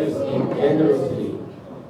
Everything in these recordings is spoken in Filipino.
praise Him generously.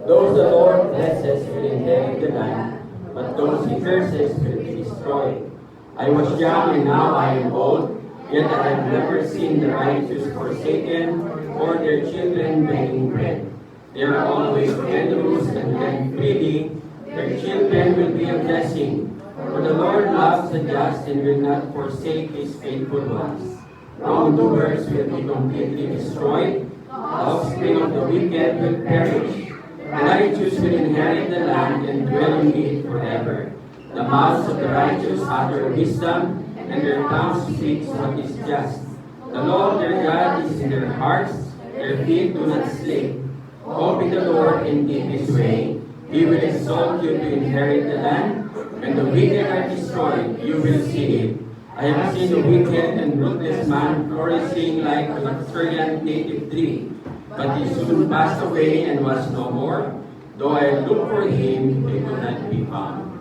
Those the Lord blesses will inherit the land, but those He curses will be destroyed. I was young and now I am old, yet I have never seen the righteous forsaken, or their children begging bread. They are always generous and lend freely. Their children will be a blessing. For the Lord loves the just and will not forsake His faithful ones. Wrongdoers will be completely destroyed. The offspring of the wicked will perish. The righteous will inherit the land and dwell in it forever. The mouths of the righteous utter wisdom, and their tongues speak what is just. The law of their God is in their hearts, their feet do not slip. Hope in the Lord and keep His way. He will exalt you to inherit the land. When the wicked are destroyed, you will see it. I have seen the wicked and ruthless man flourishing like a luxuriant native tree. But he soon passed away and was no more. Though I looked for him, he could not be found.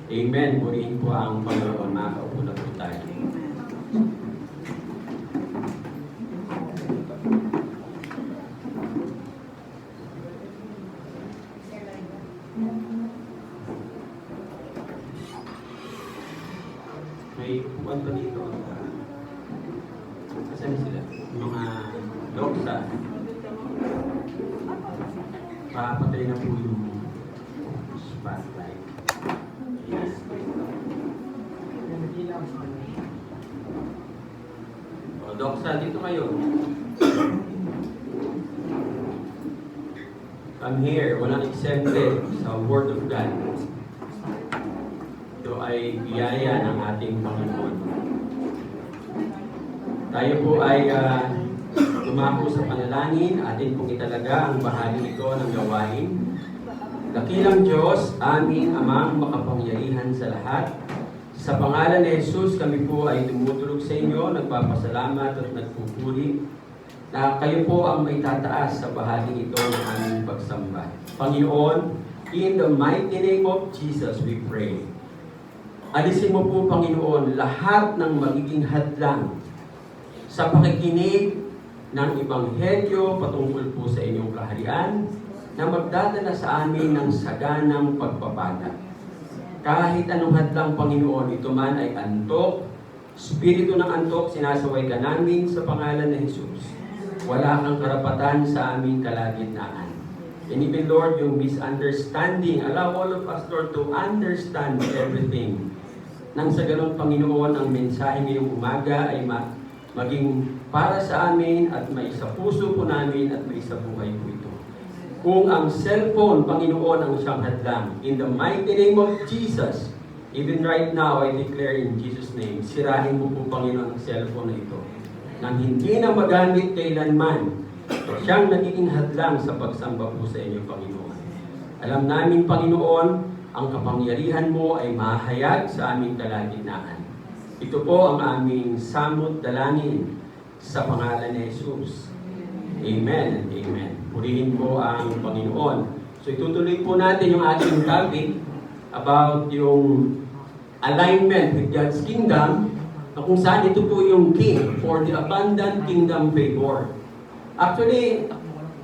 Amen. Purihin po ang Panginoon. Makaupo na po tayo. May upuan pa dito. Saan sila? Mga doksa. Papatay na po yung spotlight. Yes. O, doksa, dito kayo. Come here. Walang exempted sa Word of God. Ito ay biyaya ng ating Panginoon. Tayo po ay dumako sa panalangin. Atin pong italaga ang bahagi ito ng gawain. Dakilang Diyos, aming Amang makapangyarihan sa lahat. Sa pangalan ni Jesus, kami po ay tumutulog sa inyo, nagpapasalamat at nagpupuri na kayo po ang may tataas sa bahagi ito ng aming pagsamba. Panginoon, in the mighty name of Jesus we pray. Alisin mo po, Panginoon, lahat ng magiging hadlang sa pakikinig ng Ebanghelyo patungkol po sa inyong kaharian na magdadala sa amin ng saganang pagpapala. Kahit anong hadlang, Panginoon, ito man ay antok, spirito ng antok, sinasaway ka namin sa pangalan ng Jesus. Wala kang karapatan sa aming kalagitnaan. And even, Lord, yung misunderstanding, allow all of us, Lord, to understand everything. Nang sa ganun, Panginoon, ang mensahe ngayong umaga ay maging para sa amin at may sa puso po namin at may sa buhay po ito. Kung ang cellphone, Panginoon, ang siyang hadlang, in the mighty name of Jesus, even right now, I declare in Jesus' name, sirahin mo po, Panginoon, ang cellphone na ito. Nang hindi na magamit kailanman, siyang nagiging hadlang sa pagsamba po sa inyo, Panginoon. Alam namin, Panginoon, ang kapangyarihan mo ay mahayag sa aming kalagitnaan. Ito po ang aming samot dalangin sa pangalan ni Jesus. Amen and amen. Purihin po ang Panginoon. So itutuloy po natin yung ating topic about yung alignment with God's kingdom, na kung saan ito po yung key for the abundant kingdom favor. Actually,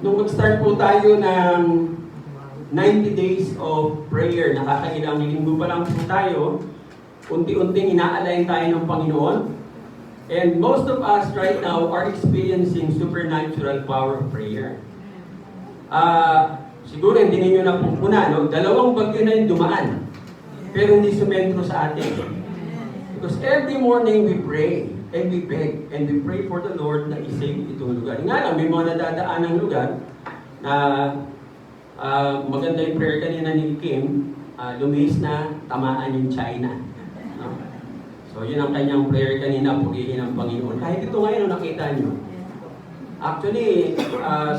nung mag-start po tayo ng 90 days of prayer, nakakailang linggo pa lang po tayo, unti-unting ina-align tayo ng Panginoon. And most of us right now are experiencing supernatural power of prayer. Siguro hindi ninyo napupuna, no? 2 bagyo na yung dumaan, pero hindi sumentro sa atin. Because every morning we pray, and we beg, and we pray for the Lord na i-save itong lugar. Nga lang, may mga nadadaan ng lugar na maganda yung prayer kanina ni Kim, lumihis na tamaan yung China. No? So yun ang kanyang prayer kanina, purihin ang Panginoon. Kahit ito ngayon, nakita nyo. Actually,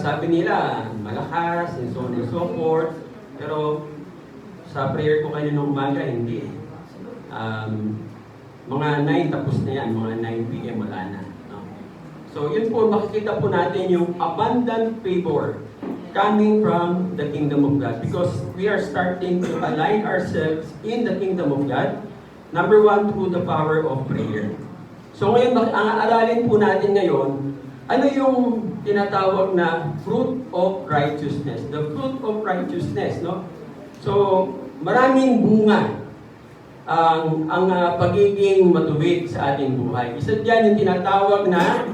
sabi nila, malakas, and so on and so forth. Pero sa prayer ko kanina ng umaga, hindi. Mga 9 tapos na yan, mga 9 p.m. wala na. No? So yun po, makikita po natin yung abundant favor coming from the kingdom of God, because we are starting to align ourselves in the kingdom of God. Number 1, through the power of prayer. So ngayon, ang aralin po natin ngayon, ano yung tinatawag na fruit of righteousness. The fruit of righteousness, no? So, maraming bunga ang pagiging matuwid sa ating buhay. Isa dyan yung tinatawag na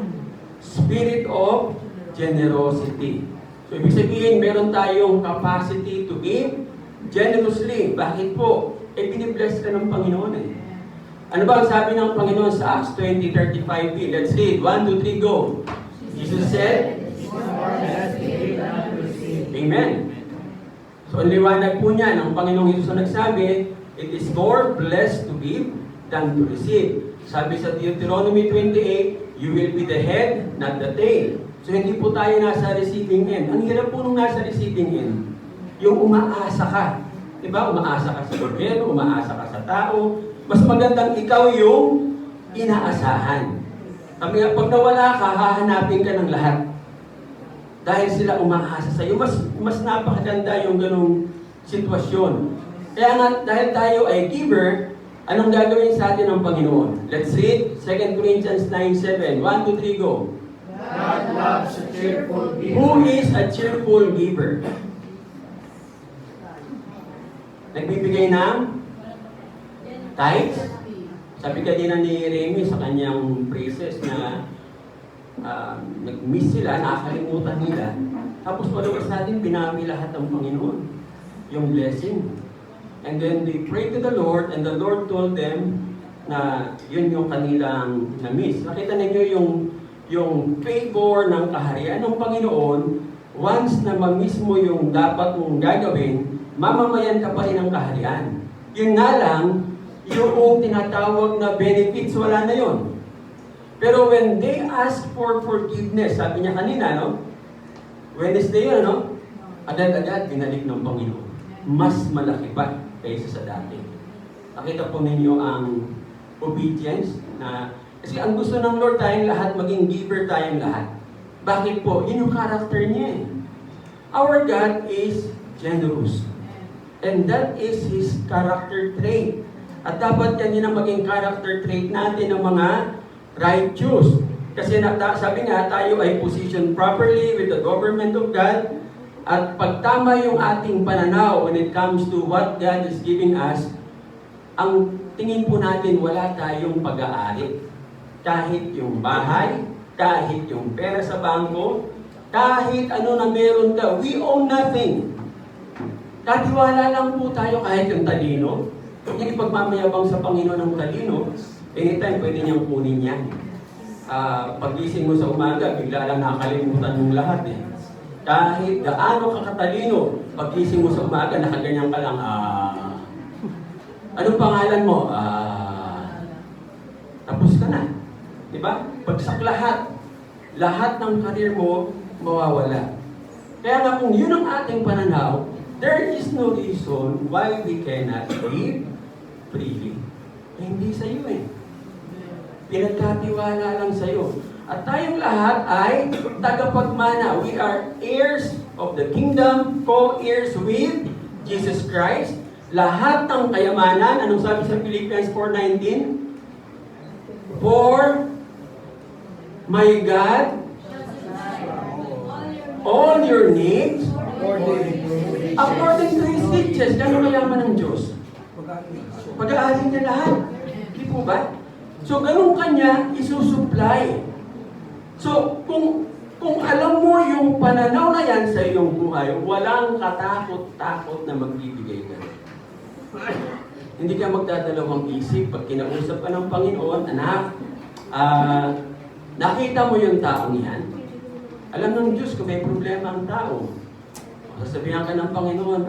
spirit of generosity. So, ibig sabihin, meron tayong capacity to give generously. Bakit po? Binibless ka ng Panginoon eh. Ano ba ang sabi ng Panginoon sa Acts 20:35b? Let's read. 1, 2, 3, go. Jesus said, Amen. So, ang liwanag po niya ng Panginoong Jesus na nagsabi, it is more blessed to give than to receive. Sabi sa Deuteronomy 28, you will be the head, not the tail. So, hindi po tayo nasa receiving end. Ang hirap po nung nasa receiving end, yung umaasa ka. Diba? Umaasa ka sa gobyerno, umaasa ka sa tao. Mas magandang ikaw yung inaasahan. Kami nga, pag nawala ka, hahanapin ka ng lahat. Dahil sila umaasa sa iyo. Mas napakaganda yung ganong sitwasyon. Kaya nga, dahil tayo ay giver, anong gagawin sa atin ng Panginoon? Let's read 2 Corinthians 9:7. 1, 2, 3, go. God loves a cheerful giver. Who is a cheerful giver? Nagbibigay ng tithes? Sabi kanina ni Remy sa kanyang praises na nag-miss sila, nakakalimutan nila. Tapos palabas natin, pinami lahat ng Panginoon. Yung blessing. And then they prayed to the Lord and the Lord told them na yun yung kanilang na-miss. Nakita ninyo yung favor ng kaharian ng Panginoon. Once na ma-miss mo yung dapat mong gagawin, mamamayan ka pa rin ng kaharian. Yun nga lang, yung tinatawag na benefits, wala na yun. Pero when they ask for forgiveness, sabi niya kanina, no? Wednesday yun, no? Agad-agad, binalik ng Panginoon. Mas malaki pa kaysa sa dati. Nakita po ninyo ang obedience na, kasi ang gusto ng Lord tayong lahat, maging giver tayong lahat. Bakit po? Yun yung character niya eh. Our God is generous. And that is His character trait. At dapat yan ang maging character trait natin ng mga righteous. Kasi sabi nga, tayo ay positioned properly with the government of God. At pagtama yung ating pananaw when it comes to what God is giving us, ang tingin po natin wala tayong pag-aari. Kahit yung bahay, kahit yung pera sa bangko, kahit ano na meron ka, we own nothing. Katiwala lang po tayo kahit yung talino. Hindi pagmamayabang sa Panginoon ng talino, anytime pwede niyang kunin yan. Pagising mo sa umaga, bigla lang nakakalimutan mong lahat eh. Kahit gaano ka katalino, pagising mo sa umaga, nakaganyan ka lang, anong pangalan mo? Tapos ka na. Diba? Pagsak lahat ng karir mo, mawawala. Kaya nga kung yun ang ating pananaw, there is no reason why we cannot live freely. Hindi sa iyo eh. Pinagkatiwala lang sa iyo. At tayong lahat ay tagapagmana. We are heirs of the kingdom, co-heirs with Jesus Christ. Lahat ng kayamanan, anong sabi sa Philippians 4:19? For my God, all your needs, according to His riches. Gano'n mayaman ng Diyos? Pag-aaring niya lahat. Di po ba? So, gano'n kanya isusupply. So, kung alam mo yung pananaw na yan sa iyong buhay, walang katakot-takot na magbibigay ka. Hindi ka magdadalawang isip pag kinausap ka ng Panginoon, anak, nakita mo yung taong yan. Alam ng Diyos kung may problema ang tao. Sasabihan ka ng Panginoon,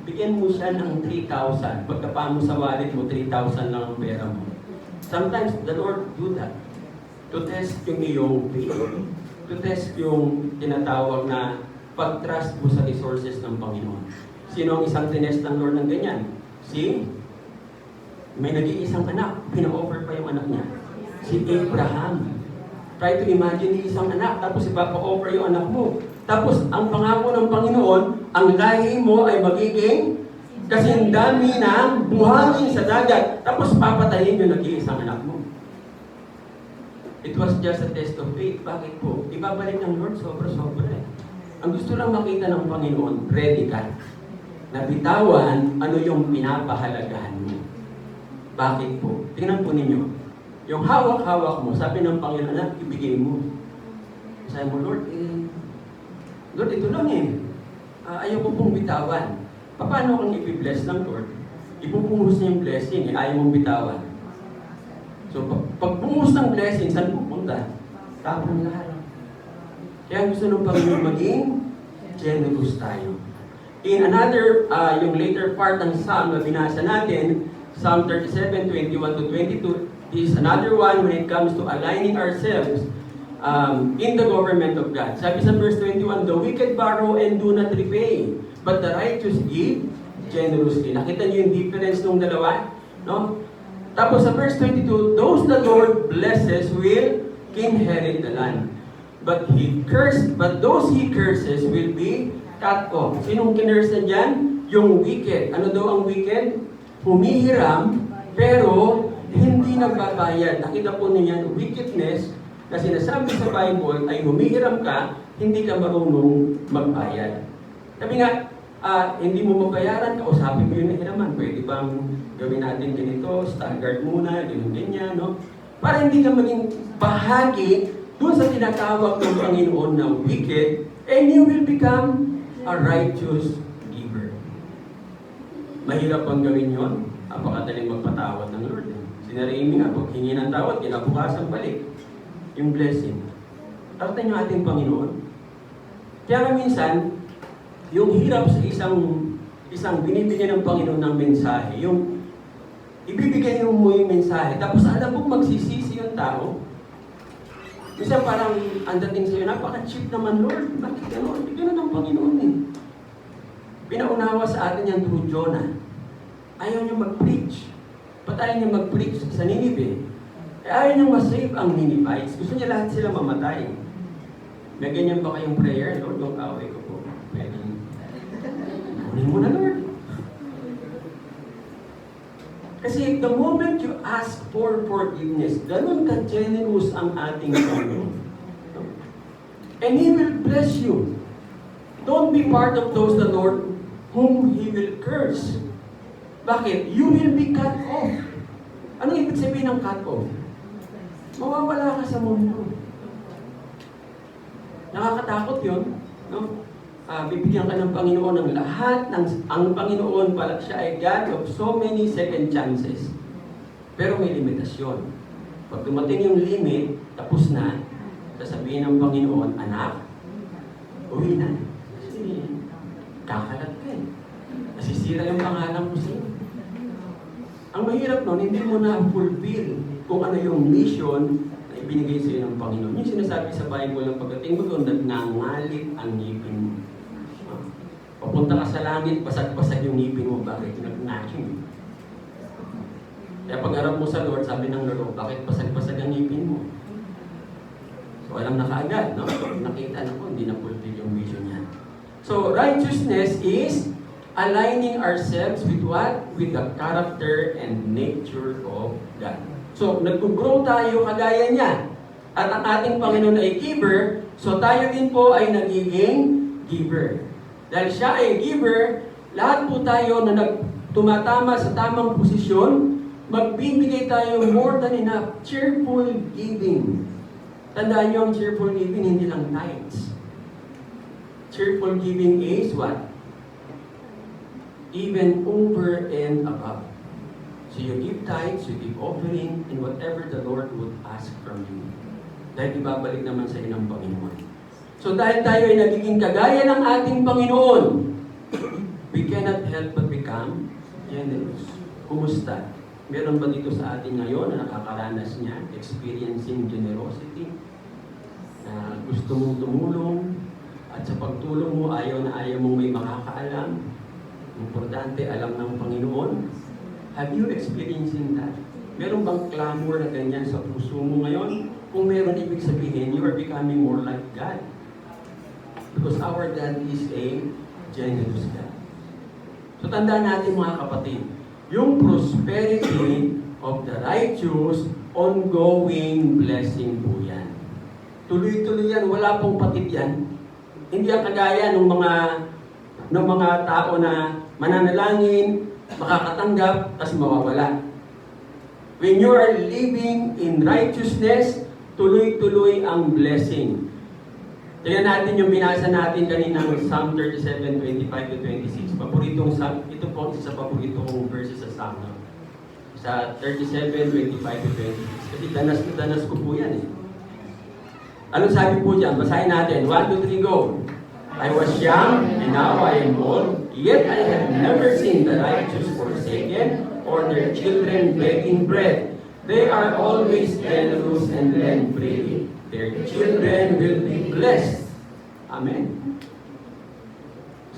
bigyan mo siya ng 3,000. Pagkapa mo sa wallet mo, 3,000 lang ang pera mo. Sometimes the Lord do that. To test yung iyong faith. To test yung tinatawag na pag-trust mo sa resources ng Panginoon. Sino ang isang tinest ng Lord ng ganyan? May nag-iisang anak, pina-offer pa yung anak niya. Si Abraham. Try to imagine isang anak, tapos ipapa-offer yung anak mo. Tapos, ang pangako ng Panginoon, ang lahi mo ay magiging kasing dami ng buhangin sa dagat. Tapos, papatayin yung nag-iisang anak mo. It was just a test of faith. Bakit po? Ibabalik ng Lord sobra-sobra eh. Ang gusto lang makita ng Panginoon, ready ka. Nabitawan ano yung pinapahalagahan mo. Bakit po? Tingnan po ninyo. Yung hawak-hawak mo, sabi ng Panginoon, anak, ibigay mo. Sabi mo, Lord, Lord, ito lang eh. Ayaw ko pong bitawan. Paano kang ipibless ng Lord? Ipupuhos niya yung blessing, eh, ayaw mong bitawan. So, pag bumuhos ng blessing, saan pupunta? Tapon lahat. Kaya gusto ng Panginoon maging generous tayo. In another, yung later part ng Psalm na binasa natin, Psalm 37, 21 to 22, is another one when it comes to aligning ourselves in the government of God. Sabi sa verse 21, the wicked borrow and do not repay, but the righteous give generously. Nakita niyo yung difference ng dalawa? No? Tapos sa verse 22, those the Lord blesses will inherit the land. But those he curses will be cut off. Sinong kinurse na dyan? Yung wicked. Ano daw ang wicked? Humihiram, pero hindi nagbabayad. Nakita po niya, wickedness na sinasabi sa Bible ay humihiram ka, hindi ka marunong magbayad. Sabi nga, hindi mo mabayaran, kausapin mo yung nahiraman. Pwede bang gawin natin ganito, standard muna, ganyan, no? Para hindi ka maging bahagi doon sa tinatawag ng Panginoon na wicked, and you will become a righteous giver. Mahirap bang gawin yon? Apakadaling magpatawad ng Lord. Si Narimi nga, pag hingi ng tawad, kinabukasan balik yung blessing. Tartan yung ating Panginoon. Kaya nga minsan, yung hirap sa isang binibigyan ng Panginoon ng mensahe, yung ibibigay mo yung mensahe, tapos alam mo magsisisi yung tao. Minsan parang ang dating sa'yo, napaka-cheap naman, Lord. Bakit gano'n? Gano'n ang Panginoon eh. Pinaunawa sa atin yan through Jonah. Ayaw niya mag-preach. Ba't ayaw niya mag-preach sa Ninive? Ayaw niya masave ang Ninevites. Gusto niya lahat sila mamatay. May ganyan ba kayong prayer? Lord, yung kaway ko po. Pwede. Kunin mo na, Lord. Kasi the moment you ask for forgiveness, ganun ka-generous ang ating Panginoon. And He will bless you. Don't be part of those the Lord whom He will curse. Bakit? You will be cut off. Ano ibig sabihin ng cut off? Mawawala ka sa mundo. Nakakatakot yun. No? Bibigyan ka ng Panginoon ng lahat. Ang Panginoon pala, siya ay God of so many second chances. Pero may limitasyon. Pag dumating yung limit, tapos na, sasabihin ng Panginoon, anak, uwi na. Kasi kakalat ka eh. Nasisira yung pangalan mo sa'yo. Ang mahirap nun, hindi mo na fulfill kung ano yung mission na ibinigay sa'yo ng Panginoon. Yung sinasabi sa Bible ng pagdating mo doon, nagngangalit ang ngipin mo. Papunta ka sa langit, basag-basag yung ngipin mo. Bakit? Nag-gnashing. Kaya pag harap mo sa Lord, sabi ng Lord, bakit basag-basag ang ngipin mo? So alam na kaagad, no? Nakita na ko, hindi na fulfill yung vision niya. So righteousness is aligning ourselves with what? With the character and nature of God. So nag-grow tayo kagaya niya. At ang ating Panginoon ay giver, so tayo din po ay nagiging giver. Dahil siya ay giver, lahat po tayo na tumatama sa tamang posisyon, magbibigay tayo more than enough. Cheerful giving. Tandaan niyo ang cheerful giving, hindi lang tithes. Cheerful giving is what? Even over and above. So you give tithes, you give offering, and whatever the Lord would ask from you. Dahil ibabalik naman sa inang Panginoon. So dahil tayo ay nagiging kagaya ng ating Panginoon, we cannot help but become generous. Kumusta? Meron ba dito sa atin ngayon na nakakaranas niya, experiencing generosity? Na gusto mong tumulong, at sa pagtulong mo, ayaw na ayaw mong may makakaalam. Importante, alam ng Panginoon. Have you experiencing that? Meron bang clamor na ganyan sa puso mo ngayon? Kung meron, ibig sabihin, you are becoming more like God. Because our God is a generous God. So tandaan natin mga kapatid, yung prosperity of the righteous ongoing blessing po yan. Tuloy-tuloy yan, wala pong patid yan. Hindi ang kagaya ng mga tao na mananalangin, makakatanggap, tapos mawawala. When you are living in righteousness, tuloy-tuloy ang blessing. Tingnan natin yung binasa natin kanina ng Psalm 37, 25-26. Paboritong Psalm, ito po isa sa paborito kong verses sa Psalm. No? Sa 37, 25-26. Kasi danas na danas ko po yan eh. Anong sabi po dyan? Basahin natin. 1, 2, 3, go. I was young, and now I am old, yet I have never seen the righteous forsaken, or their children begging bread. They are always generous and lend freely. Their children will be blessed. Amen.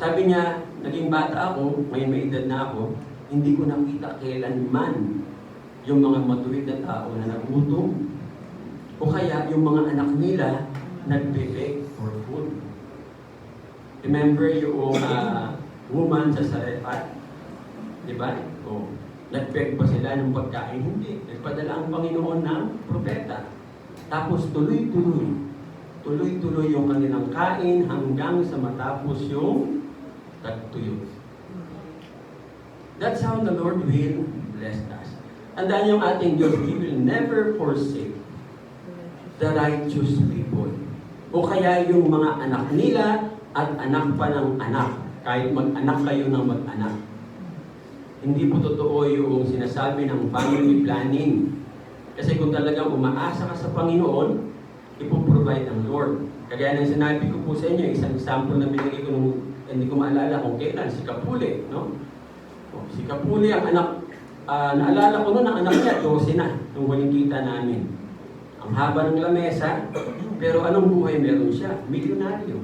Sabi niya, naging bata ako, ngayon may edad na ako, hindi ko nakita kailanman yung mga matuwid na tao na nagutom, o kaya yung mga anak nila nagbe-beg for food. Remember yung woman sa Sarephat? Diba? O, nag-beg ba sila ng pagkain? Hindi. Nagpadala ang Panginoon ng propeta. Tapos tuloy-tuloy. Tuloy-tuloy yung kanilang kain hanggang sa matapos yung tagtuyo. That's how the Lord will bless us. Tandaan yung ating Diyos, He will never forsake the righteous people. O kaya yung mga anak nila at anak pa ng anak. Kahit mag-anak kayo ng mag-anak. Hindi po totoo yung sinasabi ng family planning. Kasi kung talagang umaasa ka sa Panginoon, ipoprovide ang Lord. Kagaya ng sinabi ko po sa inyo, isang example na binigay ko nung, hindi ko maalala kung kailan, si Kapule. No? Si Kapule, ang anak, naalala ko noon, ang anak niya, 12 na, nung huling kita namin. Ang haba ng lamesa, pero anong buhay meron siya? Milyonaryo.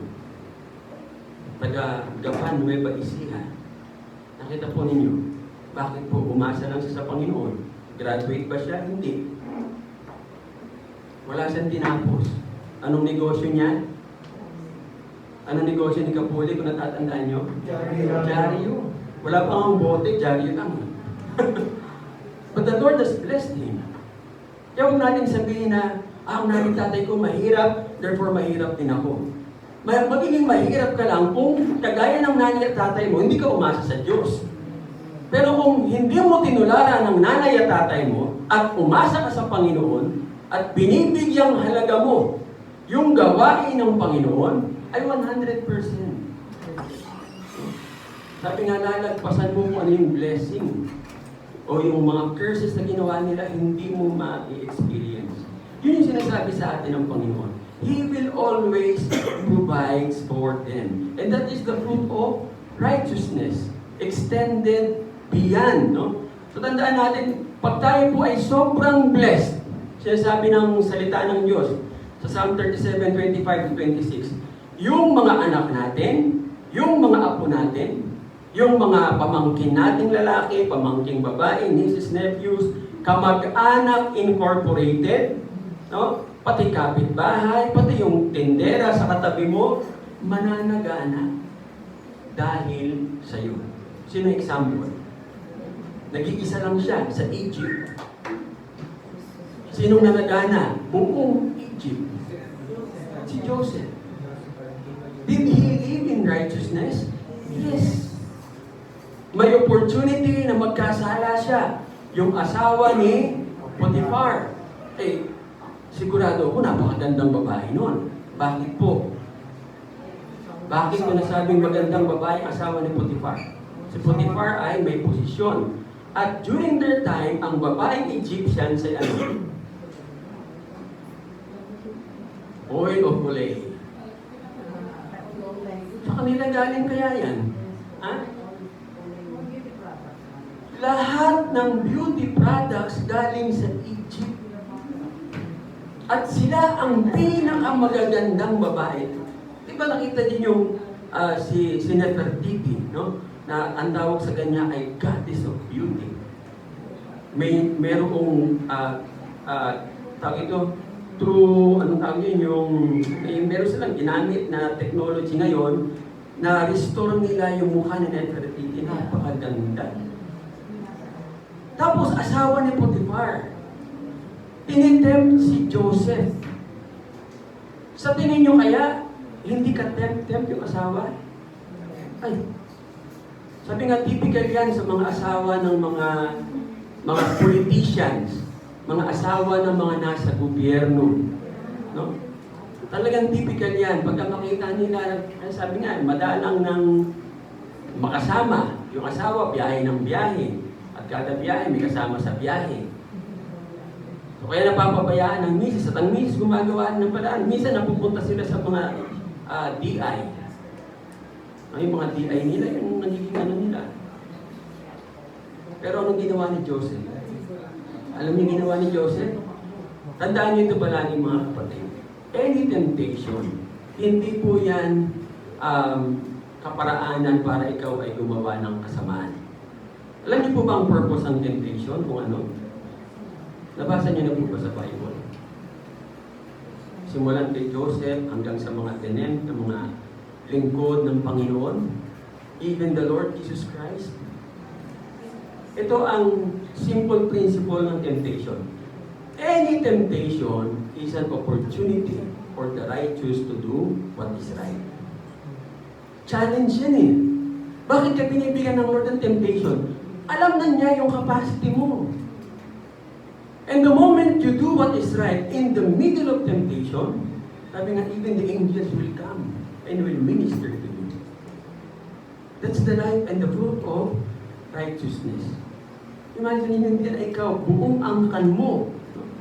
Taga Gapan, Nueva Ecija. Nakita po ninyo, bakit po umasa lang siya sa Panginoon? Graduate ba siya? Hindi. Wala siyang tinapos. Anong negosyo niya? Anong negosyo ni Kapuli kung natatandaan nyo? Dyaryo. Wala pa ang bote, dyaryo lang. But the Lord has blessed him. Kaya huwag natin sabihin na, ang nanay tatay ko mahirap, therefore mahirap din ako. Magiging mahirap ka lang kung kagaya ng nanay at tatay mo, hindi ka umasa sa Diyos. Pero kung hindi mo tinularan ng nanay at tatay mo at umasa ka sa Panginoon at binibigyang halaga mo yung gawain ng Panginoon, ay 100%. Sabi nga, lalagpasan mo kung ano yung blessing o yung mga curses na ginawa nila, hindi mo ma-experience. Yun yung sinasabi sa atin ng Panginoon. He will always provide for them. And that is the fruit of righteousness. Extended beyond. No? So tandaan natin, pag tayo po ay sobrang blessed, sinasabi ng salita ng Diyos, sa Psalm 37, 25-26, yung mga anak natin, yung mga apo natin, yung mga pamangkin nating lalaki, pamangking babae, nieces, nephews, kamag-anak incorporated, no? Pati kapitbahay, pati yung tindera sa katabi mo, mananagana dahil sa iyo. Sino example? Nag-iisa lang siya sa Egypt. Sinong nanagana? Buong Egypt. Si Joseph. Did he live in righteousness? Yes. May opportunity na magkasala siya. Yung asawa ni Potiphar. Sigurado ako, napakagandang babae noon. Bakit po? Bakit ko nasabing magandang babae ang asawa ni Potiphar? Si Potiphar ay may posisyon. At during their time, ang babaeng Egyptian sa oil of Olay. Sa kanila galing kaya yan? Ha? Lahat ng beauty products galing sa Egypt. At sila ang pinakamagagandang babae. Di ba nakita din yung si Nefertiti, no? Na ang tawag sa kanya ay Goddess of Beauty. Merong tawag ito, through, anong tawag yun, meron silang ginamit na technology ngayon na restore nila yung mukha ni Nefertiti. Napakaganda. Tapos asawa ni Potiphar. Tinitempt si Joseph. Sa tingin nyo kaya, hindi ka tempt yung asawa? Ay, sabi nga, typical yan sa mga asawa ng mga politicians, mga asawa ng mga nasa gobyerno. No? Talagang typical yan. Pagka makita nila, sabi nga, madalang ng makasama. Yung asawa, biyahe ng biyahe. At kada biyahe, may kasama sa biyahe. So kaya napapabayaan ng misis at ang misis gumagawa ng paraan. Minsan napupunta sila sa mga DI. Yung mga DI nila, yung nagiging ano nila. Pero anong ginawa ni Joseph? Alam niyo ginawa ni Joseph? Tandaan niyo ito palagi mga kapatid. Any temptation, hindi po yan kaparaanan para ikaw ay gumawa ng kasamaan. Alam niyo po ba ang purpose ng temptation? Kung ano? Nabasa niyo na po ba sa Bible? Simulan kay Joseph hanggang sa mga tenent, ng mga lingkod ng Panginoon, even the Lord Jesus Christ. Ito ang simple principle ng temptation. Any temptation is an opportunity for the righteous to do what is right. Challenge yan eh. Bakit ka binibigyan ng Lord ng temptation? Alam na niya yung capacity mo. And the moment you do what is right in the middle of temptation, sabi nga, even the angels will come and will minister to you. That's the life and the fruit of righteousness. Imagine nyo din ikaw, buong angkan mo,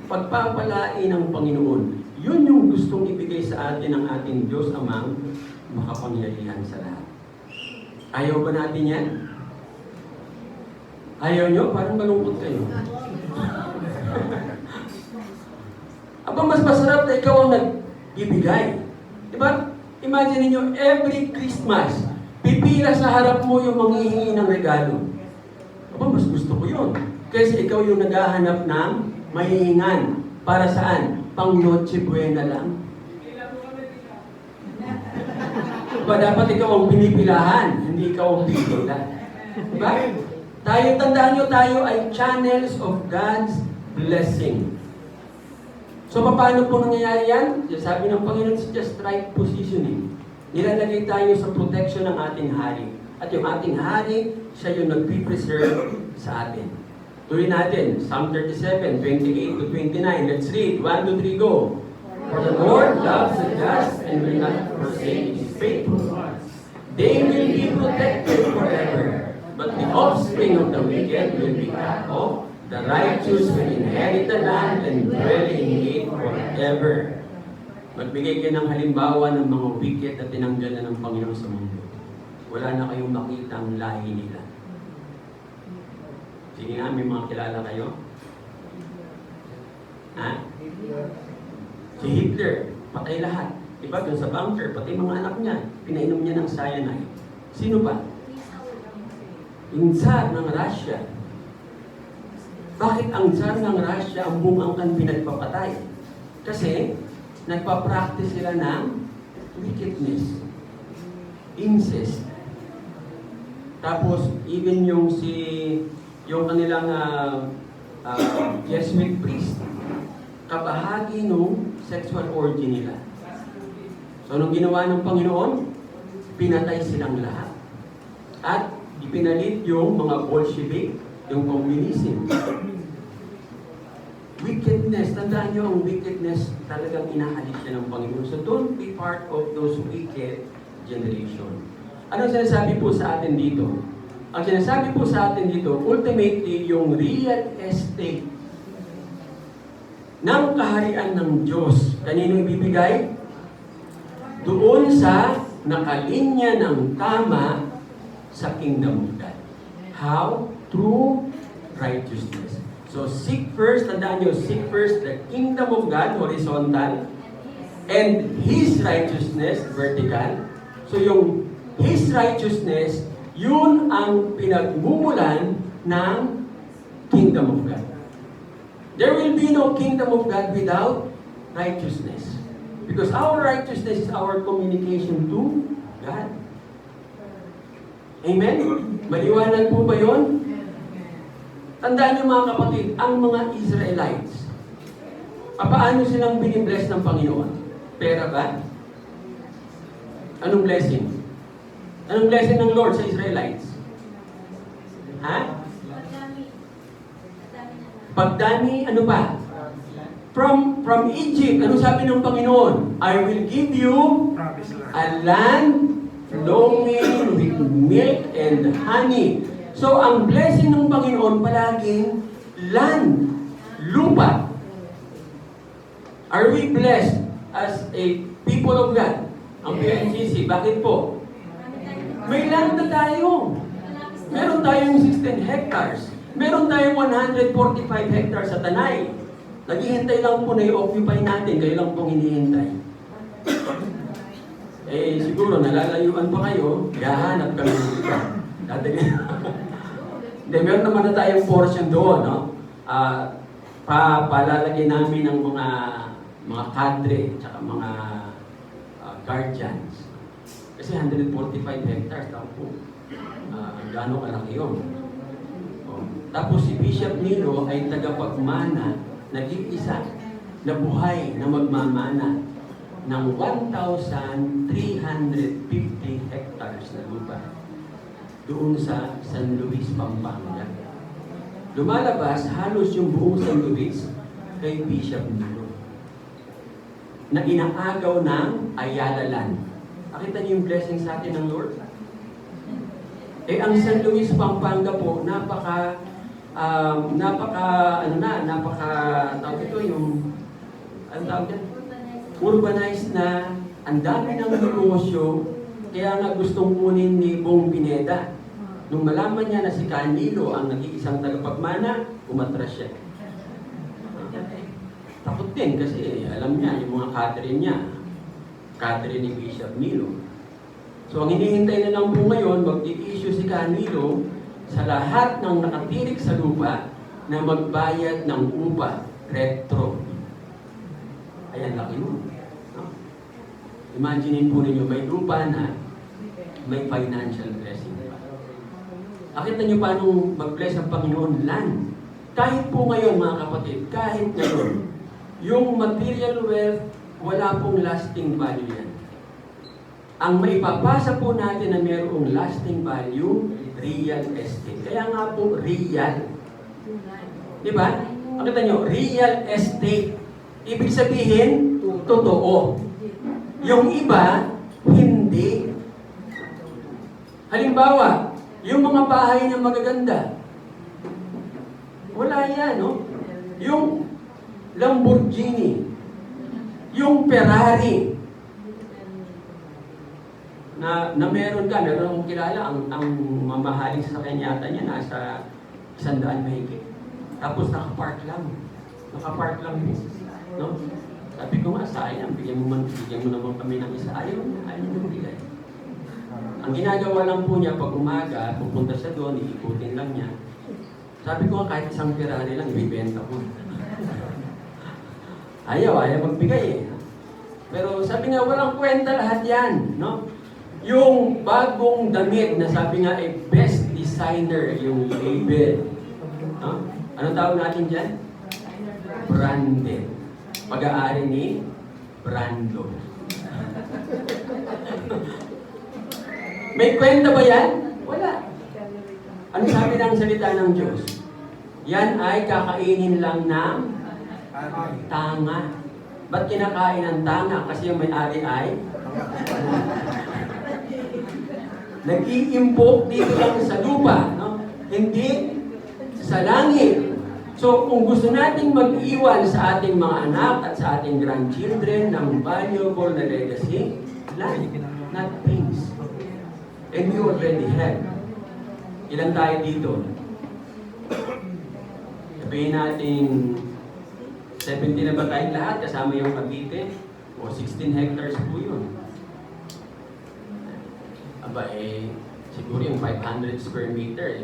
pagpapalain ng Panginoon. Yun yung gustong ibigay sa atin ng ating Diyos Amang makapangyarihan sa lahat. Ayaw ba natin yan? Ayaw nyo? Parang malungkot kayo. Aba, mas masarap na ikaw ang nagbibigay. Diba? Imagine niyo every Christmas, pipila sa harap mo yung manghihingi ng regalo. Aba, mas gusto ko yun. Kasi ikaw yung naghahanap ng mahihingan. Para saan? Pang Noche Buena lang. Diba, dapat ikaw ang pinipilahan, hindi ikaw ang pipila. Diba? Tayo, tandaan nyo, tayo ay channels of God's blessing. So, paano po nangyayari yan? Sabi ng Panginoon, it's just right positioning. Nilalagay tayo sa protection ng ating hari. At yung ating hari, siya yung nagpipreserve sa atin. Tuloy natin, Psalm 37, 28 to 29. Let's read. 1, 2, 3, go. For the Lord loves the just and will not forsake His faithful ones. They will be protected forever, but the offspring of the wicked will be cut off. The righteous will inherit the land and dwell in it forever. Magbigay kayo ng halimbawa ng mga wicked na tinanggal na ng Panginoon sa mundo. Wala na kayong makitang lahi nila. Sige nga, may mga kilala kayo? Ha? Si Hitler, patay lahat. Diba? Doon sa bunker, pati mga anak niya, pinainom niya ng cyanide. Sino ba? Yung Tsar ng Russia. Bakit ang Tsar ng Russia ang buong angkan pinagpapatay? Kasi nagpa-practice sila ng wickedness, incest. Tapos even yung kanilang Jesuit priest, kabahagi nung sexual orgy nila. So anong ginawa ng Panginoon? Pinatay silang lahat. At ipinalit yung mga Bolshevik, yung communism. Wickedness, tandaan nyo ang wickedness talagang inaalis siya ng Panginoon. So don't be part of those wicked generation. Ano sinasabi po sa atin dito? Ang sinasabi po sa atin dito, ultimately, yung real estate ng kaharian ng Diyos, kanino ibibigay? Doon sa nakalinya ng tama sa kingdom of God. How? Through righteousness. So seek first, tandaan nyo, seek first the kingdom of God, horizontal, and His righteousness, vertical. So yung His righteousness, yun ang pinagmumulan ng kingdom of God. There will be no kingdom of God without righteousness. Because our righteousness is our communication to God. Amen? Maliwanag po ba yun? Tandaan niyo mga kapatid, ang mga Israelites, Paano silang binibless ng Panginoon? Pera ba? Anong blessing? Anong blessing ng Lord sa Israelites? Ha? Pagdami, ano pa? From Egypt, ano sabi ng Panginoon? I will give you a land flowing with milk and honey. So, ang blessing ng Panginoon palaging land, lupa. Are we blessed as a people of God? Ang PNGC, bakit po? May land na tayo. Meron tayong 16 hectares. Meron tayong 145 hectares sa Tanay. Naghihintay lang po na i-occupy natin. Kayo lang pong hinihintay. Siguro nalalayuan pa kayo, yahanap kami ng iba. Hindi, meron naman na tayong portion doon, no? Palalagay namin ng mga cadre, tsaka mga guardians. Kasi 145 hectares lang po. Gano'ng kalaki yun. Tapos si Bishop Nilo ay tagapagmana, nag-iisa na buhay na magmamana ng 1,350 hectares na lupa doon sa San Luis, Pampanga. Lumalabas halos yung buong San Luis kay Bishop Nilo na inaagaw ng Ayala Land. Nakita niyo yung blessing sa atin ng Lord? Ang San Luis, Pampanga po, napaka tawag ito yung, urbanized na, ang dami ng negosyo, kaya nga gustong kunin ni Bong Pineda. Nung malaman niya na si Canilo ang nag-iisang tagapagmana, umatras siya. Takot din kasi alam niya, yung mga cadre niya, cadre ni Bishop Nilo. So ang hinihintay na lang po ngayon, mag-i-issue si Canilo sa lahat ng nakatirik sa lupa na magbayad ng upa, retro. Ayan, laki nun. No? Imaginin po ninyo, may lupa na may financial blessing pa. Nakita nyo paano mag-bless ang Panginoon land. Kahit po ngayon mga kapatid, kahit ngayon, yung material wealth, wala pong lasting value yan. Ang maipapasa po natin na mayroong lasting value, real estate. Kaya nga po, real. Di ba? Nakita nyo, real estate. Ibig sabihin, totoo. Yung iba, hindi. Halimbawa, yung mga bahay na magaganda, wala yan, no? Yung Lamborghini, yung Ferrari, na meron akong kilala, ang mamahaling sasakyan yata niya nasa 100 mahigit. Tapos nakapark lang po. No? Sabi ko nga, sayang, bigyan mo naman kami ng isa. Ayaw niya bigay. Ang ginagawa lang po niya, pag umaga, pupunta siya doon, iikutin lang niya. Sabi ko nga, kahit isang Ferrari lang, ibibenta ko. Ayaw magbigay eh. Pero sabi nga, walang kwenta lahat yan, no? Yung bagong damit na sabi nga ay best designer, yung label. No? Ano tawag natin dyan? Branded. Pag-aari ni Brando. May kwenta ba yan? Wala. Ano sabi ng salita ng Diyos? Yan ay kakainin lang ng tanga. Ba't kinakain ng tanga? Kasi yung may-ari ay nag-iimpok dito lang sa lupa, no? Hindi sa langit. So, kung gusto nating mag-iwan sa ating mga anak at sa ating grandchildren ng valuable na legacy, land, not things. And we already have. Ilan tayo dito? Sabihin natin, 70 na ba tayong lahat kasama yung Cavite? O 16 hectares po yun. Aba siguro yung 500 square meter,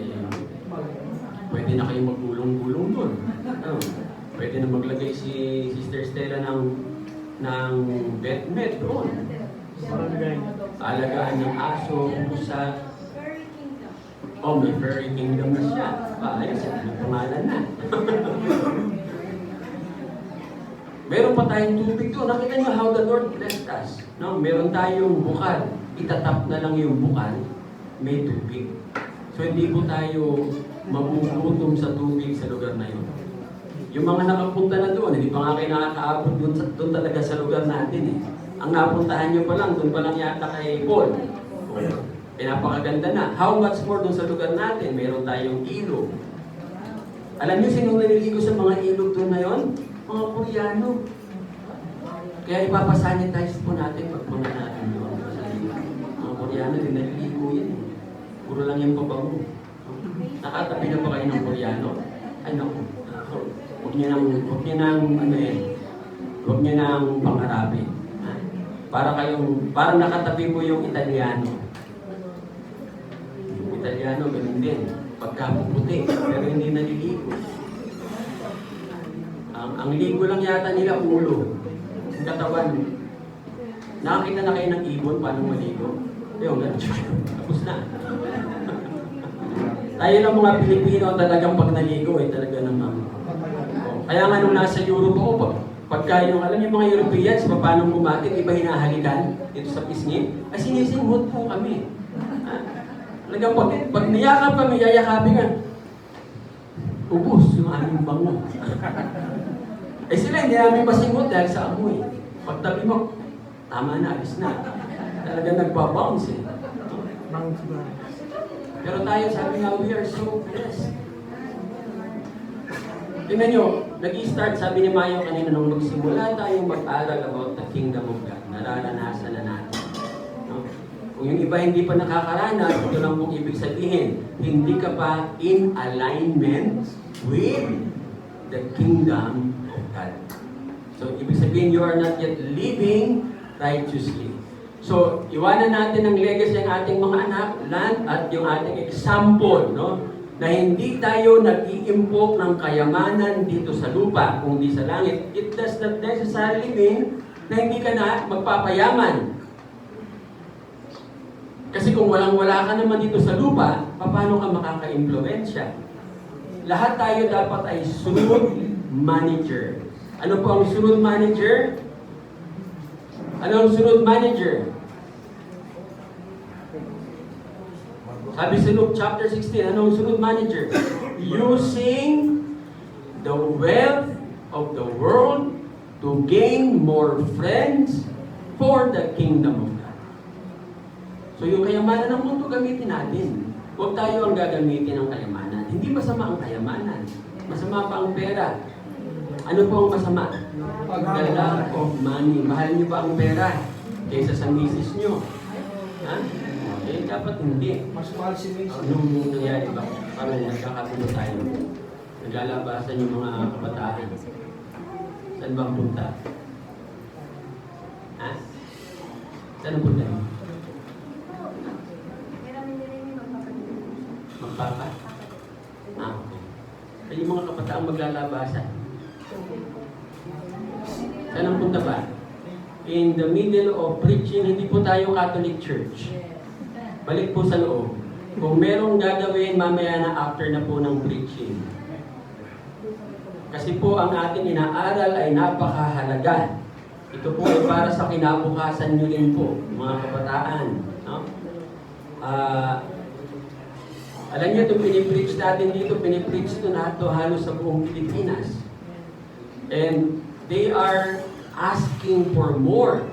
pwede na kayong magulong-gulong doon. Pwede na maglagay si Sister Stella ng bed doon. Alagaan ng aso, pusa. May Fairy Kingdom na siya. Ayos, may pangalan na. Meron pa tayong tubig doon. Nakita niyo how the Lord blessed us. No? Meron tayong bukal. Itatap na lang yung bukal, may tubig. So hindi po tayo magugutom sa tubig sa lugar na yun. Yung mga nakapunta na doon, hindi pa nga kayo nakakaabot doon talaga sa lugar natin eh. Ang napuntahan nyo pa lang, doon pa lang yata kay Paul. Pinapakaganda na. How much more doon sa lugar natin? Meron tayong ilog. Alam niyo sino naliligo sa mga ilog doon na yun? Mga Koreano. Kaya ipapasanitize po natin pag mga natin yun. Mga Koreano din naliligo yan. Puro lang yung pabango. Nakatabi na ba kayo ng Koreano? Ay naku. Huwag niyo nang pangarapin. Parang nakatabi po yung Italiano. Yung Italiano, ganun din. Pagkapuputi, pero hindi naliligo. Ang ligo lang yata nila ulo. Ang katawan. Nakakita na kayo ng ibon, paano maligo? Yung ganun. Tapos na. Tayo lang mga Pilipino talagang pag naligo talaga naman. Kaya nga nung nasa Europe ako, pagka yung, alam niyo mga Europeans, paano bumatit, iba hinahalikan dito sa pisngi, ay sinisinghot po kami. Talagang pag niyakap kami, yayakapin nga, ubus yung aming bango. Sila hindi namin masinghot dahil sa amoy. Pagtabi mo, tama na, alis na. Talagang nagbabounce Pero tayo, sabi nga, we are so blessed. Tingnan nyo, nag-i-start, sabi ni Mayo kanina, nung magsimula tayong mag-aral about the kingdom of God, nararanasan na natin. No? Kung yung iba hindi pa nakakaranas, ito lang pong ibig sabihin, hindi ka pa in alignment with the kingdom of God. So, ibig sabihin, you are not yet living righteously. So, iwanan natin ang legacy ng ating mga anak, land, at yung ating example, no? Na hindi tayo nag-iimpok ng kayamanan dito sa lupa, kundi sa langit. It does not necessarily mean na hindi ka na magpapayaman. Kasi kung walang-wala ka naman dito sa lupa, paano ka makaka-impluensya? Lahat tayo dapat ay sunod manager. Ano po ang sunod manager? Ano ang sunod manager? Sabi sa Luke chapter 16, anong sunod manager? Using the wealth of the world to gain more friends for the kingdom of God. So yung kayamanan ng mundo gamitin natin. Huwag tayo ang gagamitin ng kayamanan. Hindi masama ang kayamanan. Masama pa ang pera. Ano po ang masama? The love of money. Mahal niyo ba ang pera kaysa sa misis niyo? Ha? Dapat hindi. Mas mahal si Mason. Anong nangyari ba? Parang nagkakatulo tayo. Naglalabasan yung mga kabataan. Saan bang punta? Ha? Saan ang punta? Magpapa? Okay. Kaya yung mga kabataan maglalabasan. Saan ang punta ba? In the middle of preaching, hindi po tayo Catholic Church. Balik po sa loob. Kung merong gagawin mamaya na after na po ng preaching. Kasi po ang ating inaaral ay napakahalaga. Ito po ay para sa kinabukasan nyo rin po, mga kabataan. No? Alam niyo, itong pinipreach natin dito, pinipreach ito nato halos sa buong Pilipinas. And they are asking for more.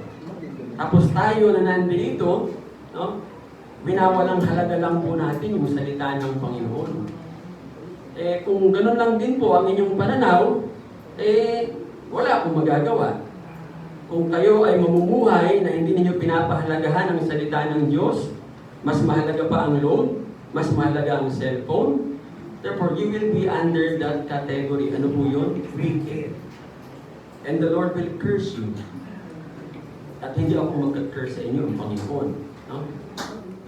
Tapos tayo na nandito, no? Binawalang halaga lang po natin yung salita ng Panginoon. Kung ganun lang din po ang inyong pananaw, wala akong magagawa. Kung kayo ay mamumuhay na hindi ninyo pinapahalagahan ang salita ng Diyos, mas mahalaga pa ang load, mas mahalaga ang cellphone, therefore you will be under that category. Ano po yun? Wicked. And the Lord will curse you. At hindi ako magka-curse sa inyo, ang Panginoon. No?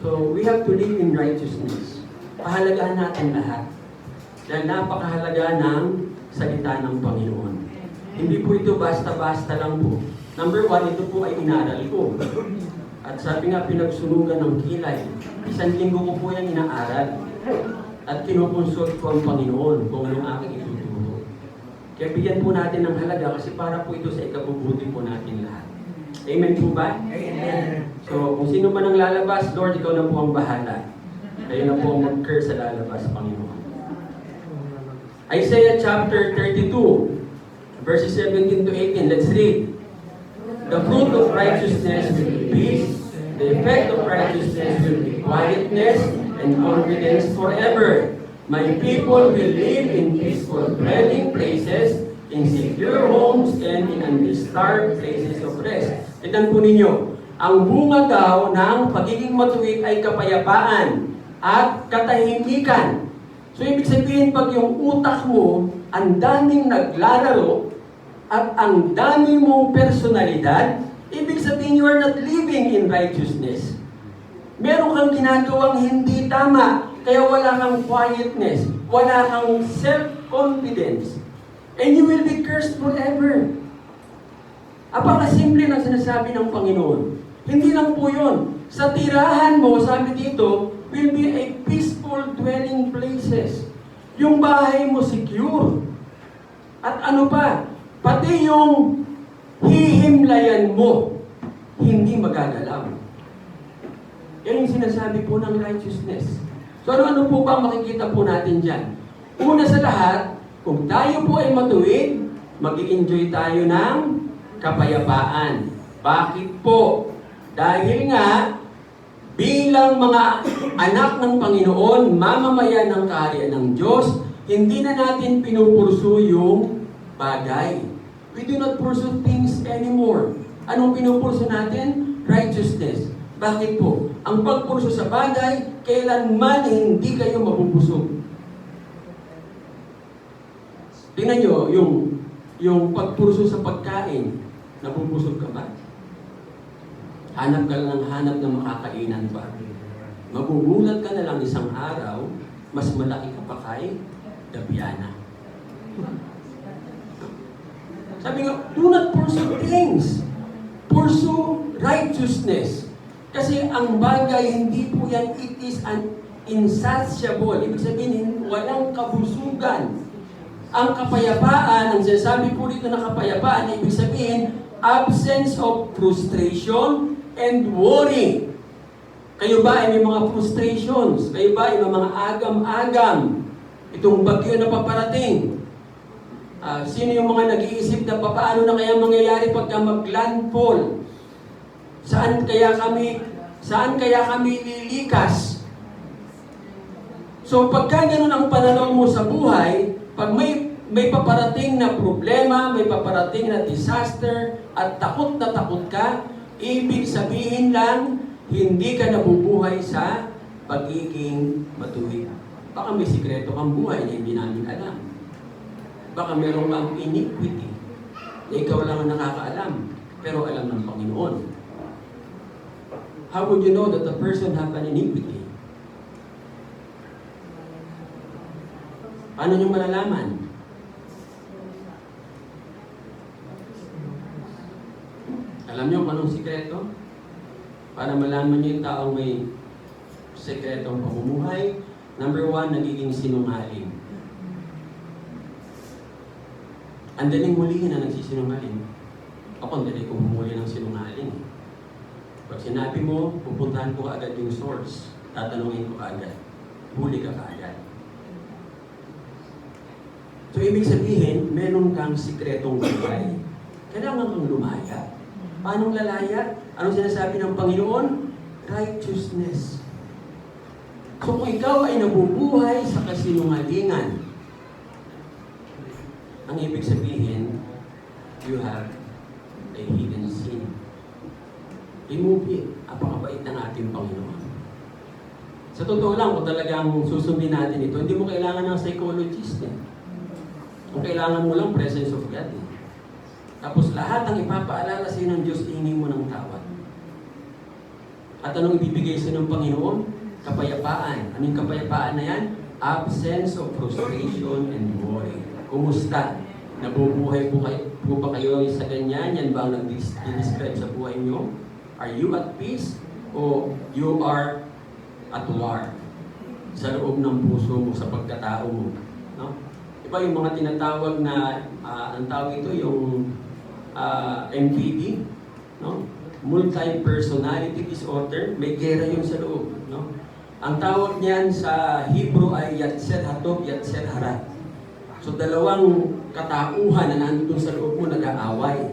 So, we have to live in righteousness. Pahalagahan natin lahat. Dahil napakahalaga ng salita ng Panginoon. Hindi po ito basta-basta lang po. Number one, ito po ay inaral ko. At sabi nga, pinagsunugan ng kilay. 1 linggo ko po yan inaaral. At kinukonsult ko ang Panginoon kung anong aking ituturo. Kaya bigyan po natin ng halaga kasi para po ito sa ikabubuti po natin lahat. Amen po ba? Amen. So, kung sino man ang lalabas, Lord, ikaw na po ang bahala. Kayo na po ang mag-curse sa lalabas, Panginoon. Isaiah chapter 32, verses 17 to 18. Let's read. The fruit of righteousness will be peace. The effect of righteousness will be quietness and confidence forever. My people will live in peaceful dwelling places, in secure homes, and in undisturbed places of rest. Tignan po ninyo, ang bunga daw ng pagiging matuwid ay kapayapaan at katahimikan. So, ibig sabihin, pag yung utak mo, ang daming naglalaro, at ang dami mong personalidad, ibig sabihin, you are not living in righteousness. Meron kang ginagawang hindi tama, kaya wala kang quietness, wala kang self-confidence, and you will be cursed forever. Apakasimple ng sinasabi ng Panginoon. Hindi lang po yun. Sa tirahan mo, sabi dito, will be a peaceful dwelling places. Yung bahay mo secure. At ano pa, pati yung hihimlayan mo, hindi magagalaw. Yan yung sinasabi po ng righteousness. So ano po ba makikita po natin dyan? Una sa lahat, kung tayo po ay matuwid, mag-i-enjoy tayo ng kapayapaan. Bakit po? Dahil nga, bilang mga anak ng Panginoon, mamamayan ng kaharian ng Diyos, hindi na natin pinupursu yung bagay. We do not pursue things anymore. Anong pinupursu natin? Righteousness. Bakit po? Ang pagpurso sa bagay, kailanman hindi kayo mabubusog. Tingnan nyo, yung pagpurso sa pagkain, nabubusog ka ba? Hanap ka lang ng hanap na makakainan ba? Magugulat ka na lang isang araw, mas malaki ka pa kay Dabiana. Sabi nga, do not pursue things. Pursue righteousness. Kasi ang bagay, hindi po yan, it is an insatiable. Ibig sabihin, walang kabusugan. Ang kapayapaan, ang sinasabi po dito na kapayapaan, ibig sabihin, absence of frustration and worry. Kayo ba ay may mga frustrations? Kayo ba ay may mga agam-agam? Itong bagyo na paparating. Sino yung mga nag-iisip na paano na kaya mangyayari pagka mag-landfall? Saan kaya kami lilikas? So pagka ganun ang pananaw mo sa buhay, pag may paparating na problema, may paparating na disaster, at takot na takot ka, ibig sabihin lang, hindi ka nabubuhay sa pagiging matuwid. Baka may sikreto kang buhay na hindi namin alam. Baka meron kang iniquity na ikaw lang ang nakakaalam, pero alam ng Panginoon. How would you know that the person have an iniquity? Paano nyo malalaman? Alam nyo kung anong sikreto? Para malaman nyo yung taong may sikretong pamumuhay. Number 1, nagiging sinungaling. Ang daling hulihin na nagsisinungaling. Ako, ang daling kong humuli ng sinungaling. Pag sinabi mo, pupuntahan ko agad yung source. Tatanungin ko agad. Huli ka agad. So, ibig sabihin, meron kang sikretong buhay. Kailangan kang lumaya. Paanong lalaya? Anong sinasabi ng Panginoon? Righteousness. So, kung ikaw ay nabubuhay sa kasinungalingan, ang ibig sabihin, you have a hidden sin. Remove it. Apakabait ng ating Panginoon. Sa totoo lang, kung talagang susundin natin ito, hindi mo kailangan ng psychologist. Kung kailangan mo lang presence of God. Tapos lahat ang ipapaalala sa iyo ng Diyos, hingi mo ng tawad. At anong ibibigay sa ng Panginoon? Kapayapaan. Anong kapayapaan na yan? Absence of frustration and worry. Kumusta? Nabubuhay po ba kayo sa ganyan? Yan ba ang nag-describe sa buhay nyo? Are you at peace? O you are at war? Sa loob ng puso mo, sa pagkatao mo. No? Diba yung mga tinatawag na, ang tawag ito, yung MPD, no? Multi-personality disorder, may gera yun sa loob, no? Ang tawag niyan sa Hebrew ay Yatzer Hatov, Yatzer Hara. So dalawang katauhan na nandun sa loob mo nag-aaway.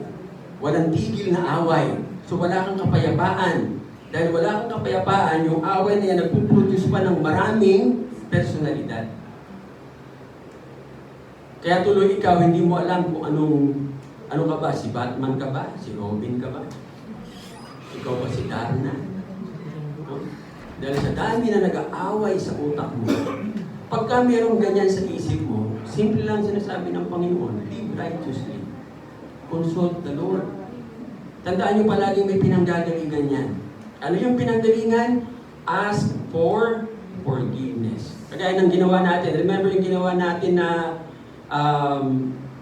Walang tigil na away. So wala kang kapayapaan. Dahil wala kang kapayapaan, yung away na yan nagpuproduce pa ng maraming personalidad. Kaya tuloy ikaw, hindi mo alam kung ano ka ba? Si Batman ka ba? Si Robin ka ba? Ikaw ba si Darna? No? Dahil sa dami na nag-aaway sa utak mo, pagka mayroong ganyan sa isip mo, simple lang sinasabi ng Panginoon, live righteously. Consult the Lord. Tandaan nyo palagi may pinanggagalingan yan. Ano yung pinanggalingan? Ask for forgiveness. Kagaya ng ginawa natin. Remember yung ginawa natin na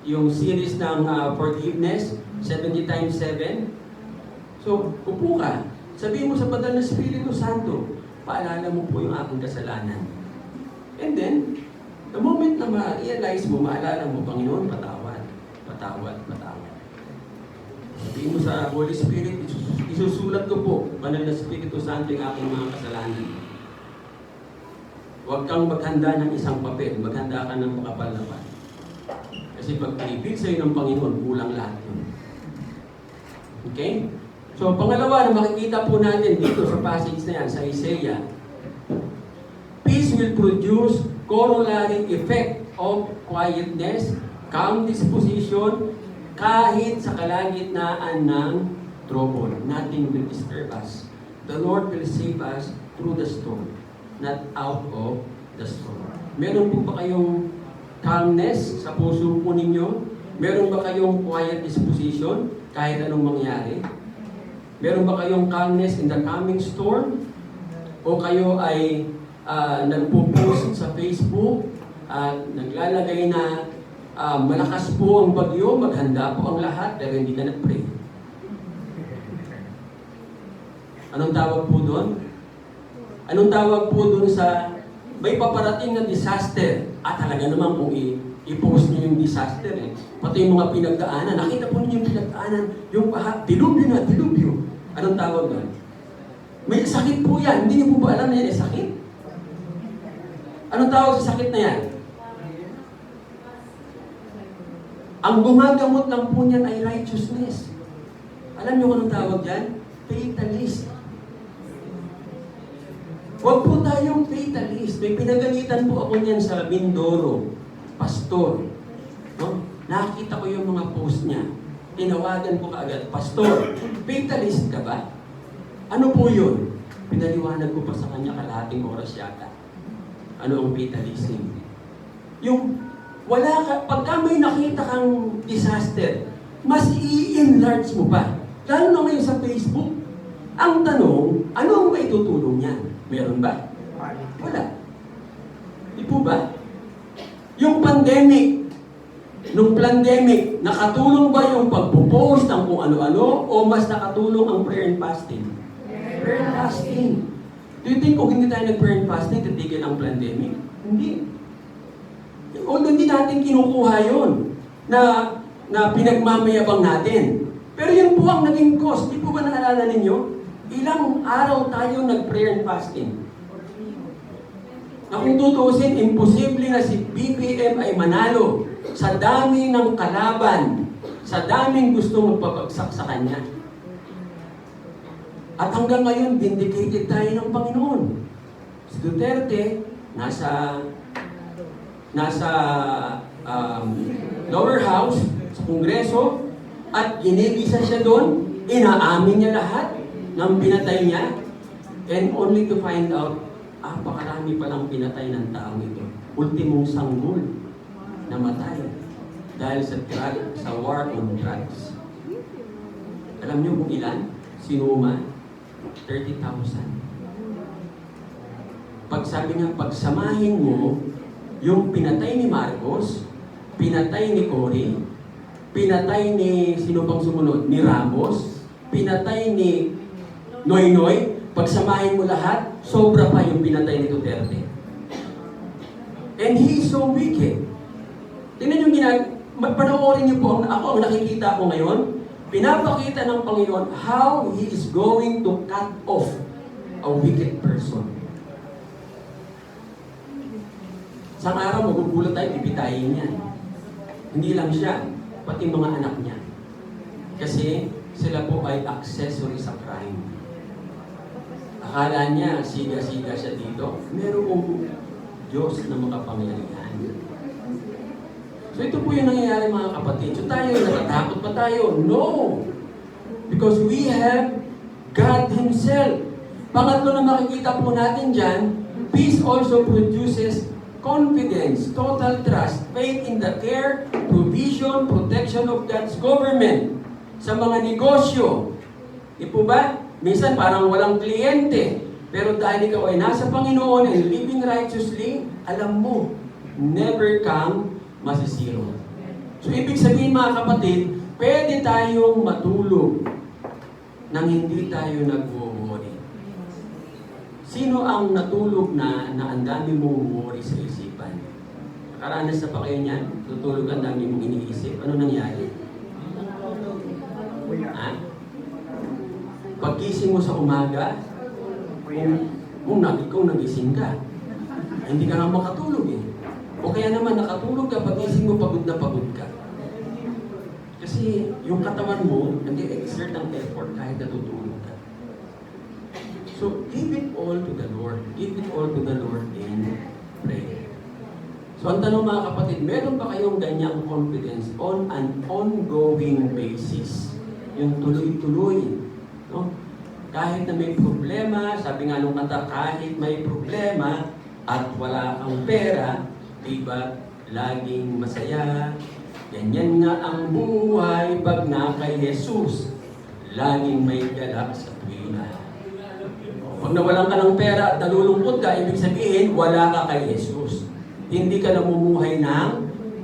yung series ng forgiveness, 70 times 7? So, upo ka. Sabihin mo sa banal na Espiritu Santo, paalala mo po yung aking kasalanan. And then, the moment na ma-realize mo, maalala mo, Panginoon, patawad. Patawad, patawad. Sabihin mo sa Holy Spirit, isusulat ko po, banal na Espiritu Santo, yung aking mga kasalanan. Huwag kang maghanda ng isang papel, maghanda ka ng makapal na pan. Kasi pag i-reveal sa'yo ng Panginoon, kulang lahat yun. Okay? So, pangalawa na makikita po natin dito sa passage na yan, sa Isaiah, peace will produce corollary effect of quietness, calm disposition, kahit sa kalagitnaan ng trouble. Nothing will disturb us. The Lord will save us through the storm, not out of the storm. Meron po ba kayong calmness sa puso po ninyo? Meron ba kayong quiet disposition kahit anong mangyari? Meron ba kayong calmness in the coming storm? O kayo ay nagpo-post sa Facebook at naglalagay na malakas po ang bagyo, maghanda po ang lahat, pero hindi ka nag-pray? Anong tawag po doon? Anong tawag po doon sa may paparating na disaster? Talaga naman kung i-post niyo yung disaster Pati yung mga pinagdaanan. Nakita po niyo yung pinagdaanan, yung dilubyo na, dilubyo. Anong tawag doon? May sakit po yan. Hindi niyo po ba alam na yan ay sakit? Anong tawag sa sakit na yan? Ang gumagamot lang po niyan ay righteousness. Alam niyo kung anong tawag dyan? Fatalist. Huwag po tayong fatalist. May pinagalitan po ako niyan sa Mindoro. Pastor. No? Nakita ko yung mga post niya. Tinawagan ko kaagad, Pastor, fatalist ka ba? Ano po yun? Pinaliwanag ko pa sa kanya kalahating oras yata. Ano ang fatalism? Yung wala ka, pagka may nakita kang disaster, mas i-enlarge mo pa. Lalo na ngayon sa Facebook. Ang tanong, ano ang maitutulong niya? Meron ba? Wala. Di po ba? Yung pandemic, nung pandemic, nakatulong ba yung pagpo-post ng kung ano-ano o mas nakatulong ang prayer and fasting? Prayer and fasting. Do you think kung hindi tayo nag-prayer and fasting, titigil ang pandemic? Hindi. Although hindi natin kinukuha yun na pinagmamayabang natin. Pero yun po ang naging cause. Di po ba naalala ninyo? Ilang araw tayo nag-prayer and fasting. Na kung tutusin, imposible na si BBM ay manalo sa dami ng kalaban, sa daming gusto magpapagsak sa kanya. At hanggang ngayon, vindicated tayo ng Panginoon. Si Duterte, nasa lower house, sa Kongreso, at ginigisa siya doon, inaamin niya lahat ng pinatay niya, and only to find out, pakarami palang pinatay ng taong ito. Ultimong sanggol na matay dahil sa war on drugs. Alam niyo kung ilan? Sinuma? 30,000. Pagsabi niya, pagsamahin mo yung pinatay ni Marcos, pinatay ni Cory, pinatay ni, sino pang sumunod? Ni Ramos, pinatay ni Noynoy, pagsamahin mo lahat, sobra pa yung pinatay ni Duterte. And he is so wicked. Tingnan yung panoorin niyo po, ang nakikita ko ngayon, pinapakita ng Panginoon how He is going to cut off a wicked person. Sa araw, magugulat tayo, pipitayin niya. Hindi lang siya, pati mga anak niya. Kasi sila po ay accessory sa crime. Akala niya, siga-siga siya dito. Merong Diyos na makapangyarihan. So ito po yung nangyayari mga kapatid. So tayo, natatakot pa tayo? No! Because we have God Himself. Pangatlo na makikita po natin dyan, peace also produces confidence, total trust, faith in the care, provision, protection of God's government. Sa mga negosyo, di po ba? Minsan parang walang kliyente. Pero dahil ikaw ay nasa Panginoon and living righteously, alam mo, never kang masisiro. So ibig sabihin mga kapatid, pwede tayong matulog nang hindi tayo nag-worry. Sino ang natulog na ang dami mong worry sa isipan? Nakaranas na pa kayo niyan? Tutulog ang dami mong iniisip. Ano nangyari? Ha? Pagkising mo sa umaga, kung nagising ka, hindi ka nga makatulog eh. O kaya naman nakatulog ka, pagkising mo pagod na pagod ka. Kasi yung katawan mo, nag-exert ng effort kahit natutulog ka. So, give it all to the Lord. Give it all to the Lord in prayer. So, ang tanong mga kapatid, meron ba kayong ganyang confidence on an ongoing basis? Yung tuloy-tuloy. No? Kahit na may problema, sabi nga nung kanta, kahit may problema at wala kang pera, diba, laging masaya. Ganyan nga ang buhay pag na kay Jesus. Laging may galak sa tuwina. Pag nawalan ka ng pera at nalulungkot ka, ibig sabihin, wala ka kay Jesus. Hindi ka namumuhay ng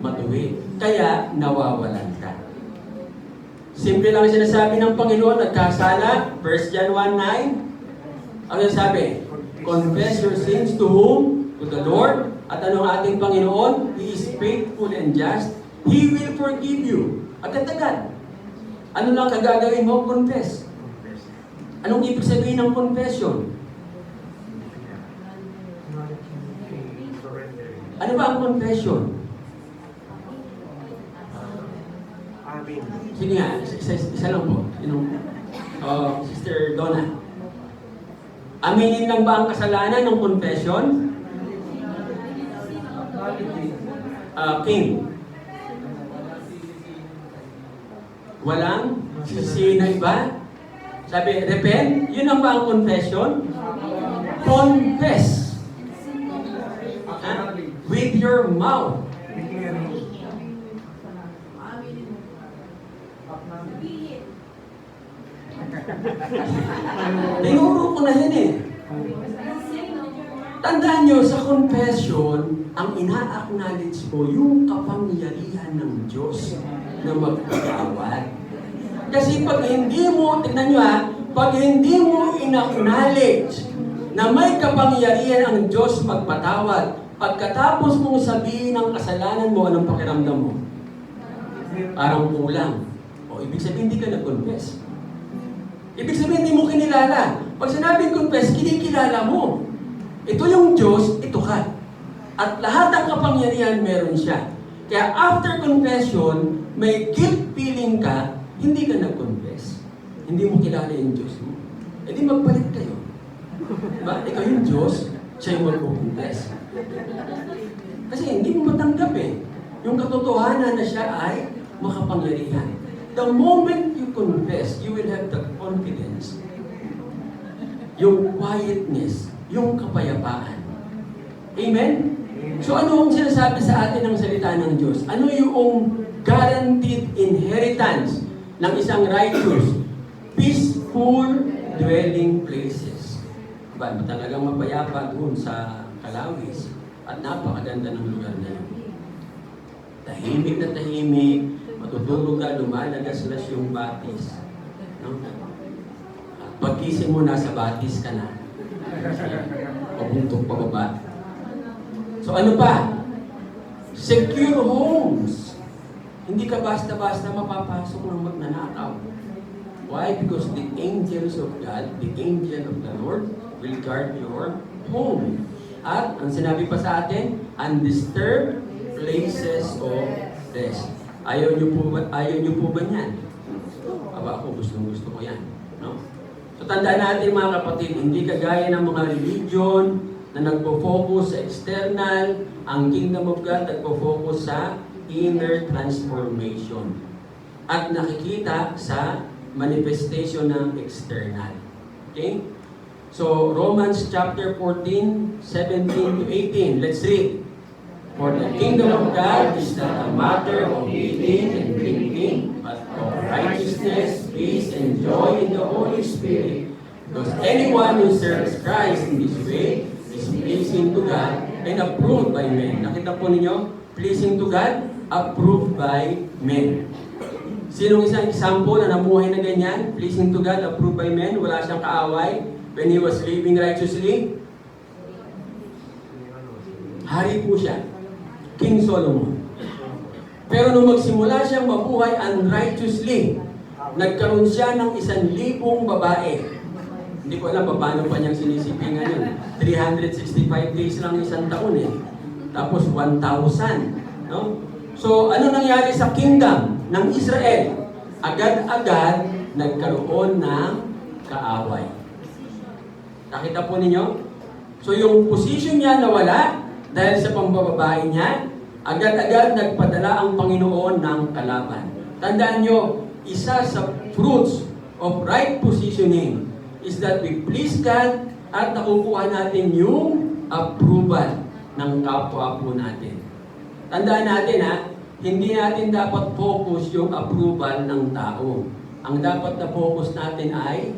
matuwid. Kaya, nawawalan ka. Simple lang sinasabi ng Panginoon, nagkasala, 1 John 1:9. Ano sabi? Confess your sins to whom? To the Lord. At anong ating Panginoon? He is faithful and just. He will forgive you. Agad-agad. Ano lang kagagawin mo? Confess. Anong ibig sabihin ng confession? Ano ba ang confession? Sige nga, isa lang po. Sister Donna. Aminin lang ba ang kasalanan ng confession? King. Walang sisina iba? Sabi, repent? Yun ang ba ang confession? Confess. With your mouth. Tinuro ko na yan eh. Tandaan nyo, sa confession, ang ina-acknowledge mo yung kapangyarihan ng Diyos na magpatawad. Kasi pag hindi mo, tignan nyo ha, pag hindi mo in-acknowledge na may kapangyarihan ang Diyos magpatawad, pagkatapos mong sabihin ang kasalanan mo, anong pakiramdam mo? Parang kulang. O ibig sabihin, hindi ka nag-confess. Ibig sabihin, hindi mo kinilala. Pag sinabing confess, kinikilala mo. Ito yung Diyos, ito ka. At lahat ng kapangyarihan meron siya. Kaya after confession, may guilt feeling ka, hindi ka nag-confess. Hindi mo kilala yung Diyos mo. E di magpalit kayo. Diba? Ikaw yung Diyos, siya yung mag-confess. Kasi hindi mo matanggap eh. Yung katotohanan na siya ay makapangyarihan. The moment you confess, you will have the confidence, yung quietness, yung kapayapaan. Amen? So ano ang sinasabi sa atin ng salita ng Diyos? Ano yung guaranteed inheritance ng isang righteous? Peaceful dwelling places. Ba, talagang mapayapa doon sa Kalawis at napakaganda ng lugar na yun. Tahimik na tahimik, matutulog ka, lumalagas-las yung batis. No? At pagkising mo, nasa batis ka na. Pabuntok pababa. So ano pa? Secure homes. Hindi ka basta-basta mapapasok ng magnanakaw. Why? Because the angels of God, the angel of the Lord, will guard your home. At, ang sinabi pa sa atin, undisturbed places of rest. Ayaw niyo po ba niyan? Aba, ako gusto ko yan. No? So tandaan natin mga kapatid, hindi kagaya ng mga religion na nagpo-focus sa external, ang Kingdom of God nagpo-focus sa inner transformation. At nakikita sa manifestation ng external. Okay? So, Romans chapter 14, 17 to 18. Let's read. For the kingdom of God is not a matter of eating and drinking, but of righteousness, peace, and joy in the Holy Spirit. Because anyone who serves Christ in this way is pleasing to God and approved by men. Nakita po ninyo? Pleasing to God, approved by men. Sinong isang example na namuhay na ganyan? Pleasing to God, approved by men, wala siyang kaaway when he was living righteously? Hari po siya. King Solomon. Pero nung magsimula siyang mabuhay unrighteously, nagkaroon siya ng 1,000 babae. Hindi ko alam paano pa niyang sinisipingan yun. 365 days lang isang taon eh. Tapos 1,000. No? So, ano nangyari sa kingdom ng Israel? Agad-agad nagkaroon ng kaaway. Nakita po ninyo? So, yung position niya nawala dahil sa pambababae niya, agad-agad nagpadala ang Panginoon ng kalaban. Tandaan nyo, isa sa fruits of right positioning is that we please God at nakukuha natin yung approval ng kapwa po natin. Tandaan natin hindi natin dapat focus yung approval ng tao. Ang dapat na focus natin ay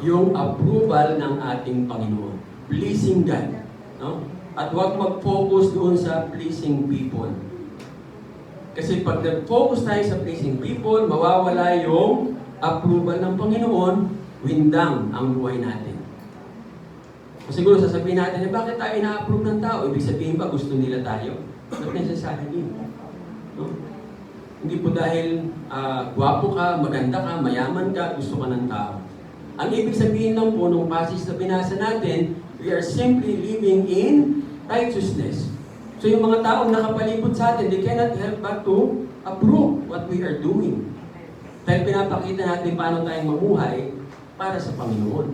yung approval ng ating Panginoon. Pleasing God. No? At huwag mag-focus doon sa pleasing people. Kasi pag nag-focus tayo sa pleasing people, mawawala yung approval ng Panginoon, windang ang buhay natin. O siguro sasabihin natin, bakit tayo na-approve ng tao? Ibig sabihin ba gusto nila tayo? Not necessarily. No? Hindi po dahil gwapo ka, maganda ka, mayaman ka, gusto ka ng tao. Ang ibig sabihin lang po nung passage na binasa natin, we are simply living in righteousness. So yung mga taong nakapalibot sa atin, they cannot help but to approve what we are doing. Dahil pinapakita natin paano tayong mamuhay para sa Panginoon.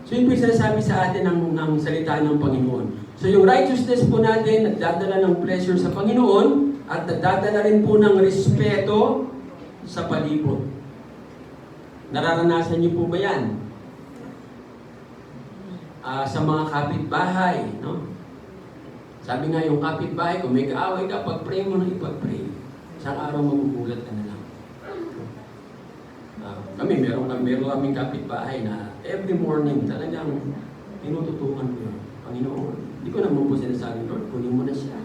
So yun po yung sinasabi sa atin ng salita ng Panginoon. So yung righteousness po natin, nagdadala ng pleasure sa Panginoon at nagdadala rin po ng respeto sa palibot. Nararanasan niyo po ba yan? Sa mga kapitbahay, no? Sabi nga yung kapitbahay, kung may kaaway ka, pag-pray mo na ipag-pray. Isang araw magugulat ka na lang. Meron kaming kapitbahay na every morning talagang tinututukan ko yun. Panginoon, hindi ko naman po sinasabi, Lord, kunin mo na siya.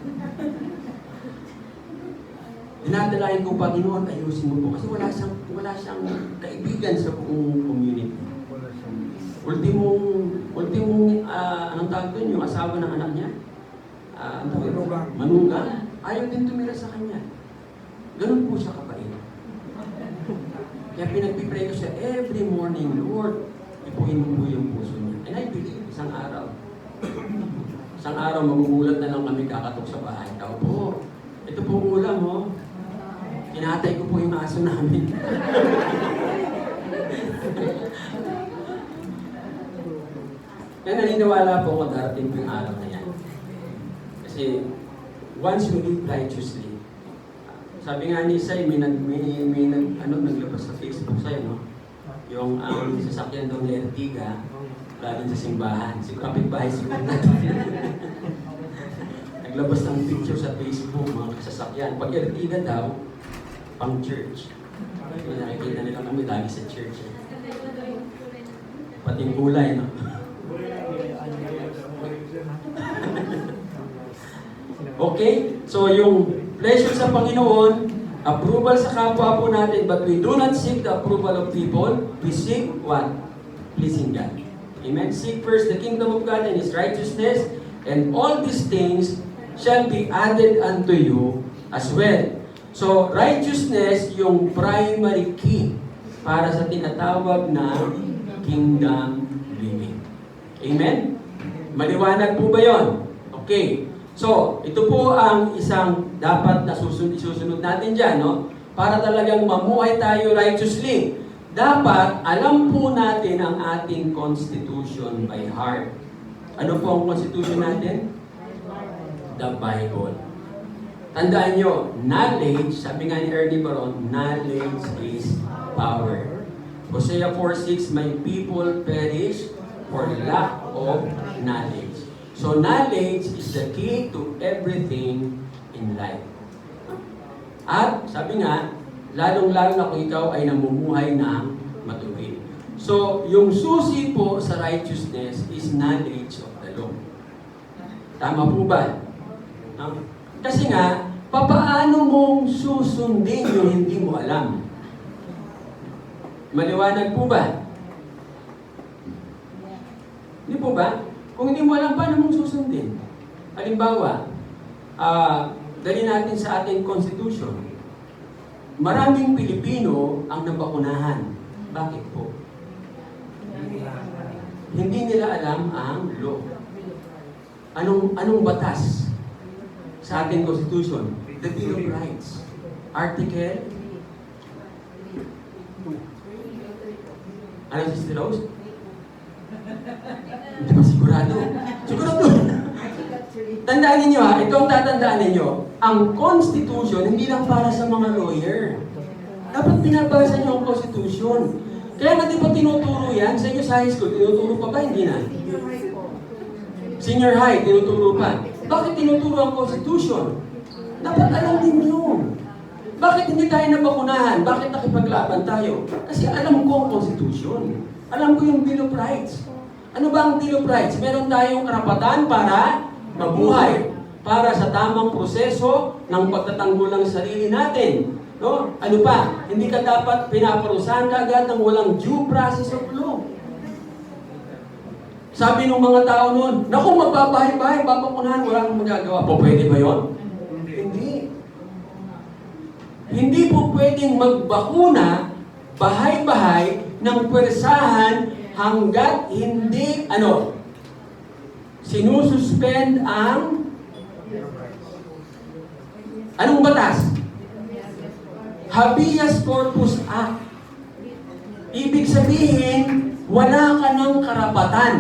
Dinadalayan ko, Panginoon, ayusin mo po. Kasi wala siyang kaibigan sa buong community. Ultimong, anong tawag doon? Yung asawa ng anak niya? Manugang. Ayaw din tumira sa kanya. Ganun po siya kapait. Kaya pinagpipray ko siya every morning, Lord, ipuhin mo po yung puso niya. And I believe, isang araw magugulat na lang kami kakatok sa bahay. Tao po, ito po ulam, oh. Kinatay ko po yung aso namin. Kaya naniniwala po ako darating po yung araw na yan. Kasi once you live righteously, sabi nga ni Isay, naglabas sa Facebook sa'yo, no? Yung sasakyan daw ni Ertiga, galing sa simbahan. Si kapitbahay siguro natin. Naglabas ng picture sa Facebook, mga sasakyan. Pag Ertiga daw, pang church. Nakikita nila kami lagi sa church. Pati yung kulay, no? Okay? So yung pleasure sa Panginoon, approval sa kapwa po natin, but we do not seek the approval of people. We seek what? Pleasing God. Amen? Seek first the kingdom of God and His righteousness, and all these things shall be added unto you as well. So, righteousness yung primary key para sa tinatawag na kingdom living. Amen? Maliwanag po ba yon? Okay. So, ito po ang isang dapat na isusunod natin dyan, no? Para talagang mamuhay tayo righteously. Dapat alam po natin ang ating constitution by heart. Ano po ang constitution natin? The Bible. Tandaan nyo, knowledge, sabi nga ni Ernie Baron, knowledge is power. Hosea 4:6, my people perish for lack of knowledge. So knowledge is the key to everything in life. At sabi nga, lalong-lalo na kung ikaw ay namumuhay ng matuwid. So, yung susi po sa righteousness is knowledge of the law. Tama po ba? No? Kasi nga, papaano mong susundin yung hindi mo alam? Maliwanag po ba? Hindi po ba? Kung hindi mo alam, paano mong susundin? Halimbawa, dali natin sa ating constitution. Maraming Pilipino ang nabakunahan. Bakit po? Hindi nila alam ang law. Anong batas sa ating constitution? The Bill of Rights. Article? Ano si Sister Rose? Hindi pa sigurado. Sigurado. Tandaan ninyo ha, ito ang tatandaan ninyo. Ang Constitution, hindi lang para sa mga lawyer. Dapat pinabasa nyo ang Constitution. Kaya nga di ba tinuturo yan? Sa inyo sa high school, tinuturo pa ba? Hindi na. Senior high, tinuturo pa. Bakit tinuturo ang Constitution? Dapat alam din nyo. Bakit hindi tayo nabakunahan? Bakit nakipaglaban tayo? Kasi alam ko ang Constitution. Alam ko yung Bill of Rights. Ano ba ang Bill of Rights? Meron tayong karapatan para mabuhay. Para sa tamang proseso ng pagtatanggol ng sarili natin. No? Ano pa? Hindi ka dapat pinaparusahan ka agad ng walang due process of law. Sabi ng mga tao noon, naku, magbabahay-bahay, babakunahan, wala kang magagawa. Po, pwede ba yun? Hindi. Hindi po pwedeng magbakuna, bahay-bahay, ng pwersahan hanggat hindi, sinususpend ang anong batas? Habeas Corpus Act. Ibig sabihin, wala ka ng karapatan.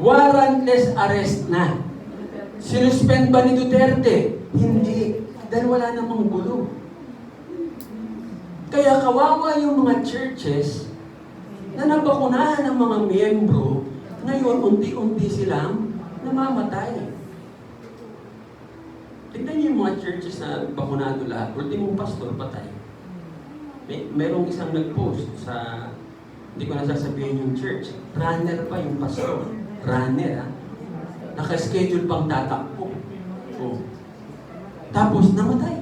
Warrantless arrest na. Sinuspend ba ni Duterte? Hindi. Dahil wala namang gulo. Kaya kawawa yung mga churches na nabakunahan ng mga miyembro, ngayon unti-unti silang namamatay. Tignan niyo yung mga churches na bakunado lahat. Ultimong pastor, patay. Merong isang nag-post sa, hindi ko nasasabihin yung church, runner pa yung pastor. Runner, ha? Naka-schedule pang tatakbo. Oh. Tapos namatay.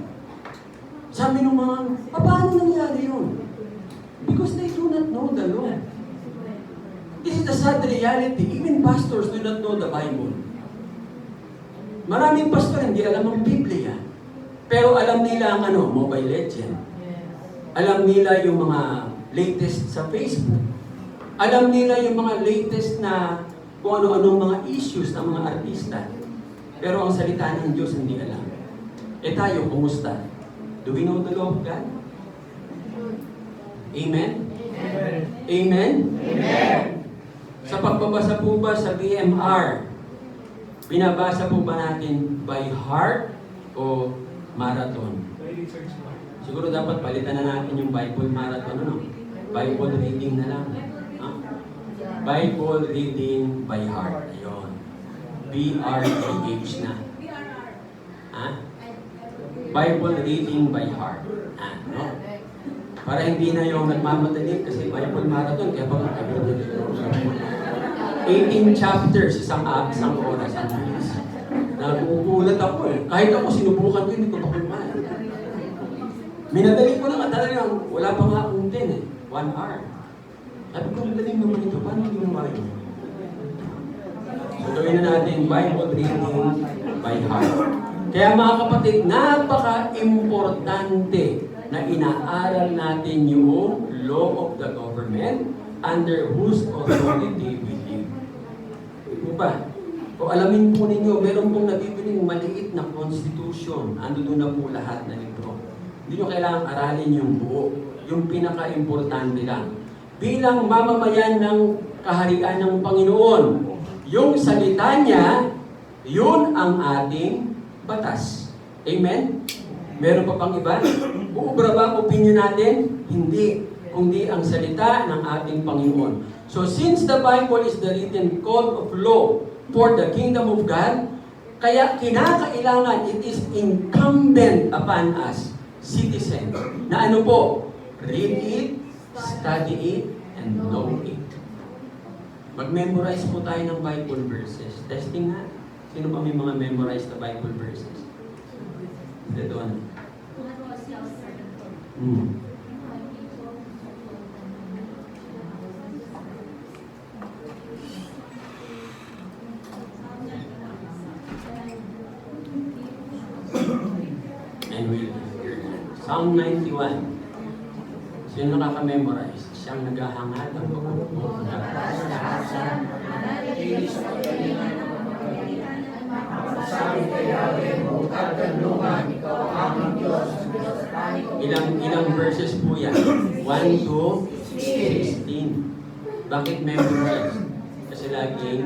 Sabi ng mga, paano nangyari yun? Because they do not know the law. This is the sad reality. Even pastors do not know the Bible. Maraming pastor hindi alam ang Biblia. Pero alam nila ang Mobile Legend. Alam nila yung mga latest sa Facebook. Alam nila yung mga latest na kung ano-anong mga issues ng mga artista. Pero ang salita ng Diyos hindi alam. Tayo, kumusta? Do we know the law of God? Amen? Amen. Amen? Amen. Sa pagbabasa po ba sa BMR, binabasa po ba natin by heart o marathon? Siguro dapat palitan na natin yung Bible marathon, Bible reading na lang. Bible reading by heart. Ayun. BRTH na. Bible reading by heart. No? Para hindi na yung nagmamadali kasi Bible marathon, kaya pag 18 chapters, isang oras, ang bilis. Nagugulat ako Kahit ako sinubukan ko, hindi ko pa kumaya. Minadali ko lang at talagang wala pa nga akong 1 hour. Sabi ko, nadaling naman ito, paano hindi mo mayo? So gawin na natin Bible reading by heart. Kaya mga kapatid, napaka-importante na inaaral natin yung law of the government under whose authority we live. Ito ba? Kung alamin po ninyo, meron pong nabibiling maliit na constitution. Ando doon na po lahat na ito. Hindi nyo kailangang aralin yung buo. Yung pinaka-importante lang. Bilang mamamayan ng kaharian ng Panginoon, yung salita niya, yun ang ating batas. Amen? Meron pa pang iba? Uubra ba ang opinion natin? Hindi. Kundi ang salita ng ating Panginoon. So since the Bible is the written code of law for the kingdom of God, kaya kinakailangan, it is incumbent upon us, citizens, na ano po? Read it, study it, and know it. Mag-memorize po tayo ng Bible verses. Testing nga. Sino pa may mga memorized na Bible verses? Ito doon. And we'll hear that. Psalm 91. Sino nakaka-memorize? Siyang naghahangad ang pagkukuha. Ilang verses po yan? 1 to 16. Bakit memorize? Kasi laging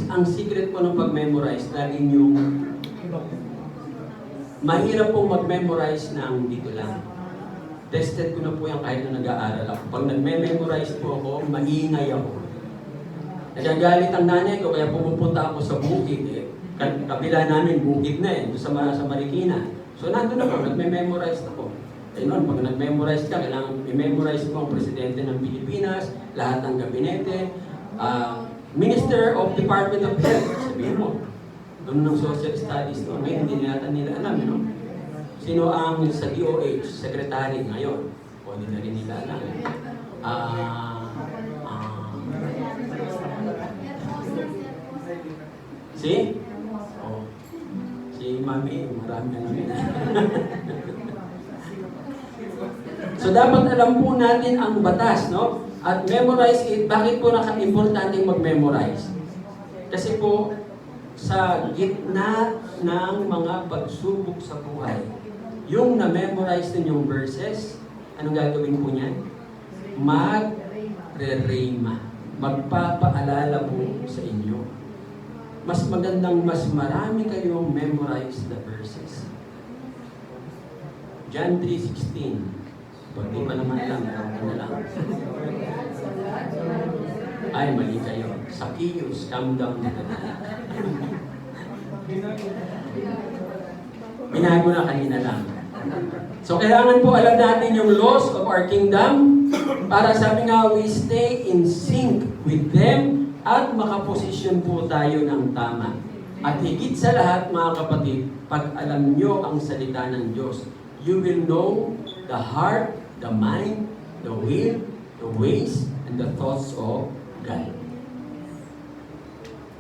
ang secret po ng pag-memorize, laging yung mahirap pong mag-memorize ng dito lang. Tested ko na po yan kahit na nag-aaral ako. Pag nag-memorize po ako, maingay ako. Nagagalit ang nanay ko, kaya pumupunta ako sa bukid. Kabila namin, bukid na sa Marikina. So nandun ako, nag-memorize ako. Eh noon, pag nag-memorize ka, kailangan i-memorize mo ang presidente ng Pilipinas, lahat ng gabinete, Minister of Department of Health, sabihin mo. Doon ng social studies to. Ngayon, hindi nila alam, no? Sino ang sa DOH, secretary ngayon? O, hindi na rin nila alam. Si? Oh. Si Mami, marami na namin. So, dapat alam po natin ang batas, no? At memorize it. Bakit po importante mag-memorize? Kasi po, sa gitna ng mga pagsubok sa buhay, yung na-memorize ninyong verses, anong gagawin po niyan? Mag-re-rema. Magpapaalala po sa inyo. Mas magandang mas marami kayong memorize the verses. John 3:16. Pag di pa naman alam, na lang. Ay, mali kayo. Zacchaeus, come down na Binago na kanina lang. So, kailangan po alam natin yung laws of our kingdom para sabi nga, we stay in sync with them at makaposisyon po tayo ng tama. At higit sa lahat, mga kapatid, pag alam nyo ang salita ng Diyos, you will know the heart, the mind, the will, the ways, and the thoughts of God.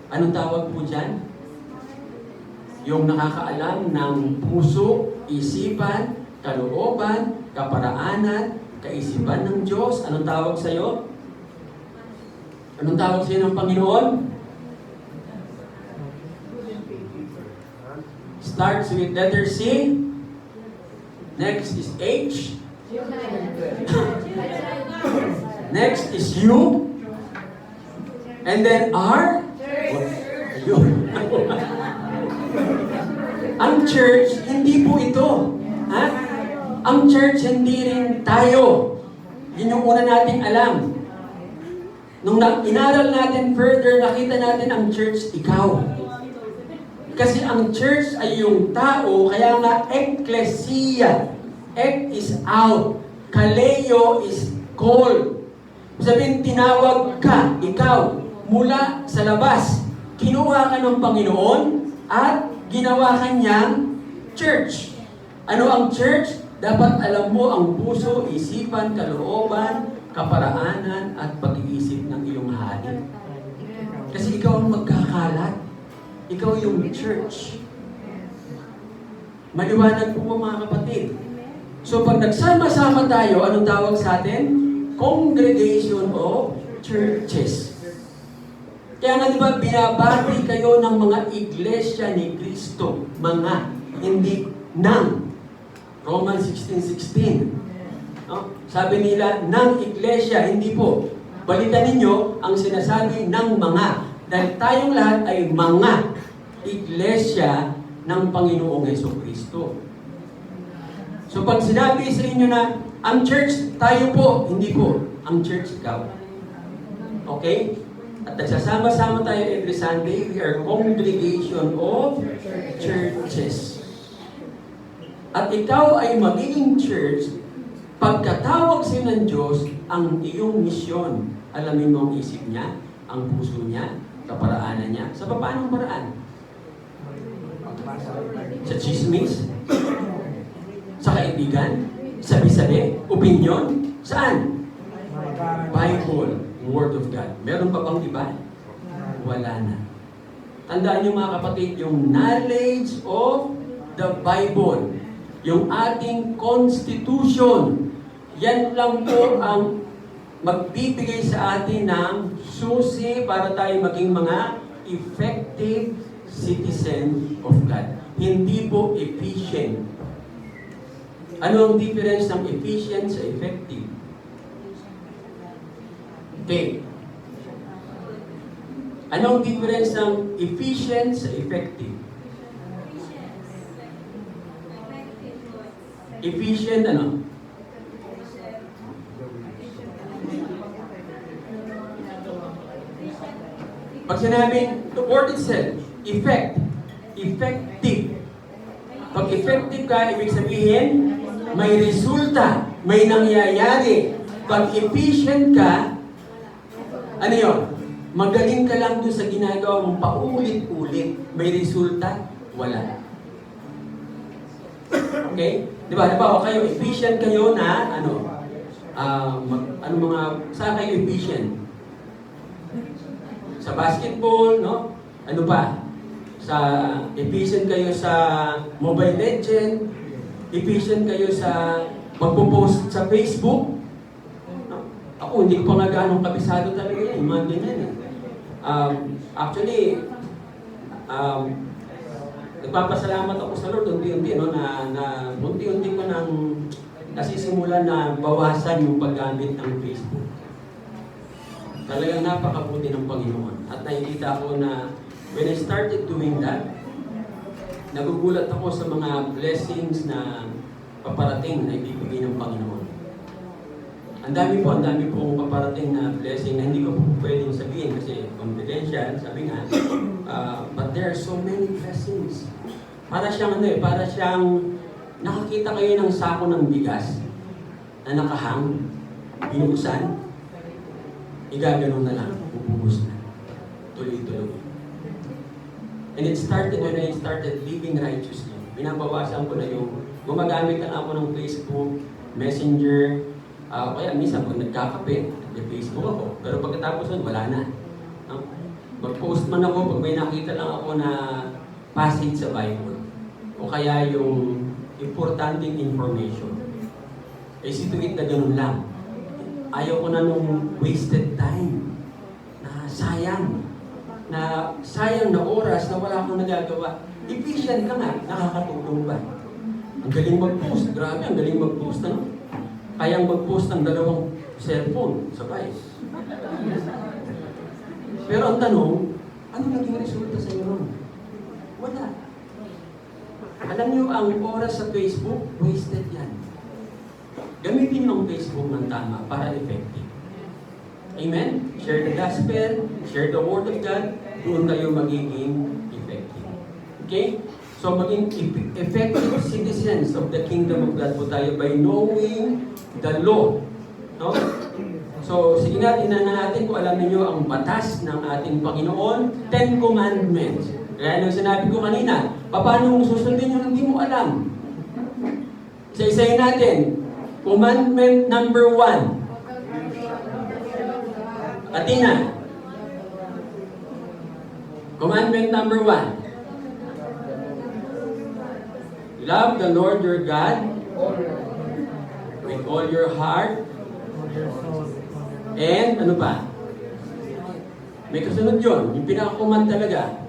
Anong tawag po dyan? Yung nakakaalam ng puso, isipan, kalooban, kaparaanan, kaisipan ng Diyos. Anong tawag sa'yo? Anong tawag sa'yo ng Panginoon? Starts with letter C. Next is H. Next is U. And then R. Ayun. Ang church, hindi po ito. Ha? Ang church, hindi rin tayo. Yun yung una nating alam. Nung inaral natin further, nakita natin ang church, ikaw. Kasi ang church ay yung tao, kaya nga ecclesia. Ek is out. Kaleo is call. Sabihin, tinawag ka, ikaw, mula sa labas. Kinuha ka ng Panginoon at ginawa ka niyang church. Ano ang church? Dapat alam mo ang puso, isipan, kalooban, kaparaanan, at pag-iisip ng iyong hari. Kasi ikaw ang magkakalat. Ikaw yung church. Maliwanag po mga kapatid. So pag nagsama-sama tayo, anong tawag sa atin? Congregation of Churches. Kaya nga diba, binabati kayo ng mga iglesia ni Kristo. Mga, hindi ng. Romans 16:16. No? Sabi nila, ng iglesia, hindi po. Balikan ninyo ang sinasabi ng mga. Dahil tayong lahat ay mga iglesia ng Panginoong Jesucristo. So pag sinabi sa inyo na, ang church, tayo po, hindi po. Ang church, ikaw. Okay? At nagsasama-sama tayo every Sunday. We are congregation of churches. At ikaw ay magiging church pagkatawag sa'yo ng Diyos ang iyong misyon. Alamin mo ang isip niya, ang puso niya, kaparaanan niya. Sa paanong paraan? Sa chismis? Sa kaibigan? Sabi-sabi? Opinion? Saan? Bible. Word of God. Meron pa bang iba? Wala na. Tandaan niyo mga kapatid, yung knowledge of the Bible, yung ating constitution, yan lang po ang magbibigay sa atin ng susi para tayo maging mga effective citizen of God. Hindi po efficient. Ano ang difference ng efficient sa effective? Okay. Ano ang difference ng efficient sa effective? Efficient ano? Pag sinabing, the word itself, effective. Pag effective ka, ibig sabihin, may resulta, may nangyayari. Pag efficient ka, ano yun? Magaling ka lang doon sa ginagawa mong paulit-ulit. May resulta? Wala. Okay? Di ba? Halimbawa kayo, efficient kayo na, saan kayo efficient? Sa basketball, no? Ano pa? Efficient kayo sa Mobile Legend, efficient kayo sa magpo-post sa Facebook. No? Ako, hindi ko pa nga gaanong kabisado talaga yan, yung mga ganyan. Actually, nagpapasalamat ako sa Lord unti-unti, no, na unti-unti ko nang nasisimulan na bawasan yung paggamit ng Facebook. Talagang napakabuti ng Panginoon. At nakikita ko na when I started doing that, nagugulat ako sa mga blessings na paparating na ibibigay ng Panginoon. Ang dami pong paparating na blessing na hindi ko po pwedeng sabihin kasi confidential, sabi nga. But there are so many blessings. Para siyang nakakita kayo ng sako ng bigas na nakahang, binuusan, igaganon na lang, ubuhos na. Tuloy-tuloy. And it started when I started living righteously. Binabawasan ko na yung, gumagamit lang ako ng Facebook, Messenger, kaya minsan pag nagkakape, nag-Facebook ako. Pero pagkatapos nun, wala na. Mag-post man ako pag may nakita lang ako na passage sa Bible. O kaya yung importanteng information. See to it na ganun lang. Ayaw ko na nung wasted time. Na sayang na oras na wala akong nagagawa. Efficient ka nga, nakakatulong ba? Ang galing mag-post. Grabe, ang galing mag-post. Ano? Kayang mag-post ng 2 cellphone sabay. Pero ang tanong, ano naging resulta sa inyo nun? Wala. Alam niyo, ang oras sa Facebook, wasted yan. Gamitin niyo ang Facebook ng tama para effective. Amen? Share the gospel, share the word of God, doon kayo magiging effective. Okay? So, maging effective citizens of the kingdom of God po tayo by knowing the law. No? So, sige natin kung alam niyo ang batas ng ating Panginoon, 10 Commandments. Kaya nung sinabi ko kanina, paano mong susundin yun, hindi mo alam. Isa-isayin natin. Commandment number 1. Atina. Commandment number 1. Love the Lord your God with all your heart. And ano pa? May kasunod yun. Yung pinaka-command talaga.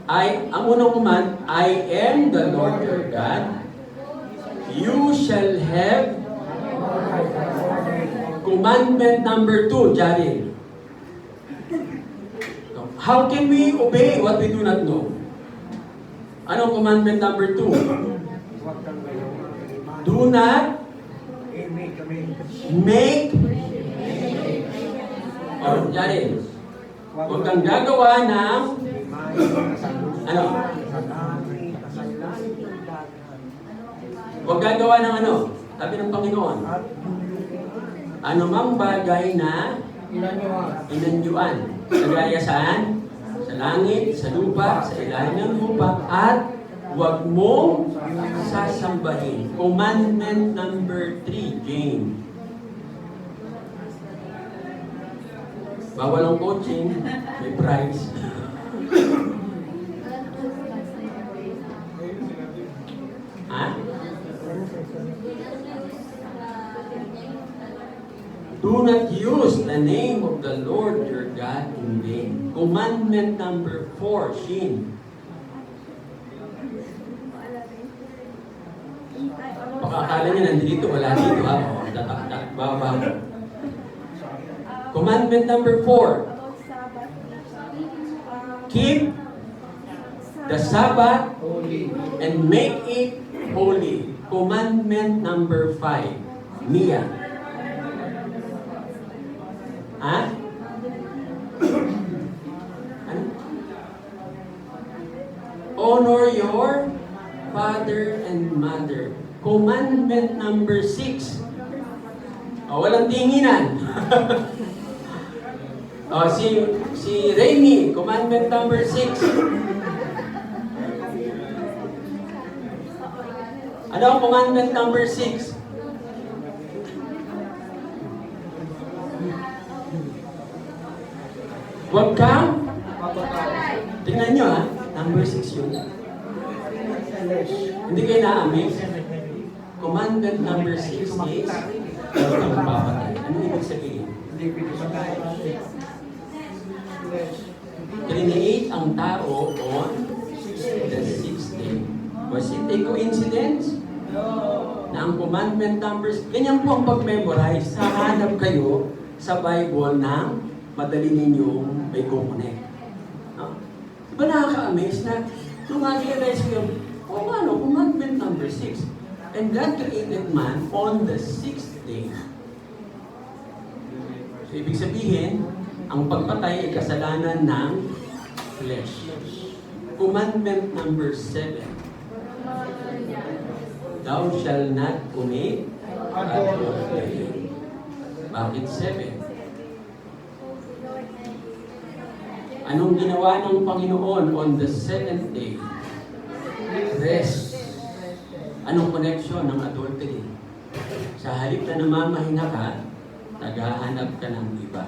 Ang unang command, I am the Lord your God. You shall have commandment number 2, Jaril. How can we obey what we do not know? Anong commandment number 2? Do not make Jaril. Huwag kang gagawa ng ano? Huwag gagawa ng ano? Sabi ng Panginoon. Ano mang bagay na inanyuan. Kagaya saan? Sa langit, sa lupa, sa ilalim ng lupa, at huwag mong sasambahin. Commandment number 3, Jane. Bawal ang coaching, may prize. Ha? Do not use the name of the Lord your God in vain. Commandment number 4, Shin. Pakakala niya nandito, wala dito ha. Baba. Commandment number 4. Keep the Sabbath and make it holy. Commandment number 5. Mia. Ha? Ano? Honor your father and mother. Commandment number 6. Walang tinginan. Si Rainy, commandment number 6. Ano ang commandment number 6? Huwag kang, tingnan nyo ha, number 6 yun. Hindi kayo na-amaze? Commandment number 6 is, huwag kang papatay. Ano ibig sabihin? Create ang tao on the 6th day. Was it a coincidence? Na ang commandment numbers, ganyan po ang pag-memorize. Hahanap kayo sa Bible ng madali ninyong may connect. No? Diba nakaka-amaze na nung ma-realize ko yung, commandment number 6. And God created man on the 6th day. So, ibig sabihin, ang pagpatay ay kasalanan ng flesh. Commandment number 7. Thou shall not commit adultery. Bakit 7? Anong ginawa ng Panginoon on the 7th day? Rest. Anong connection ng adultery? Sa halip na namamahina ka, naghahanap ka ng iba.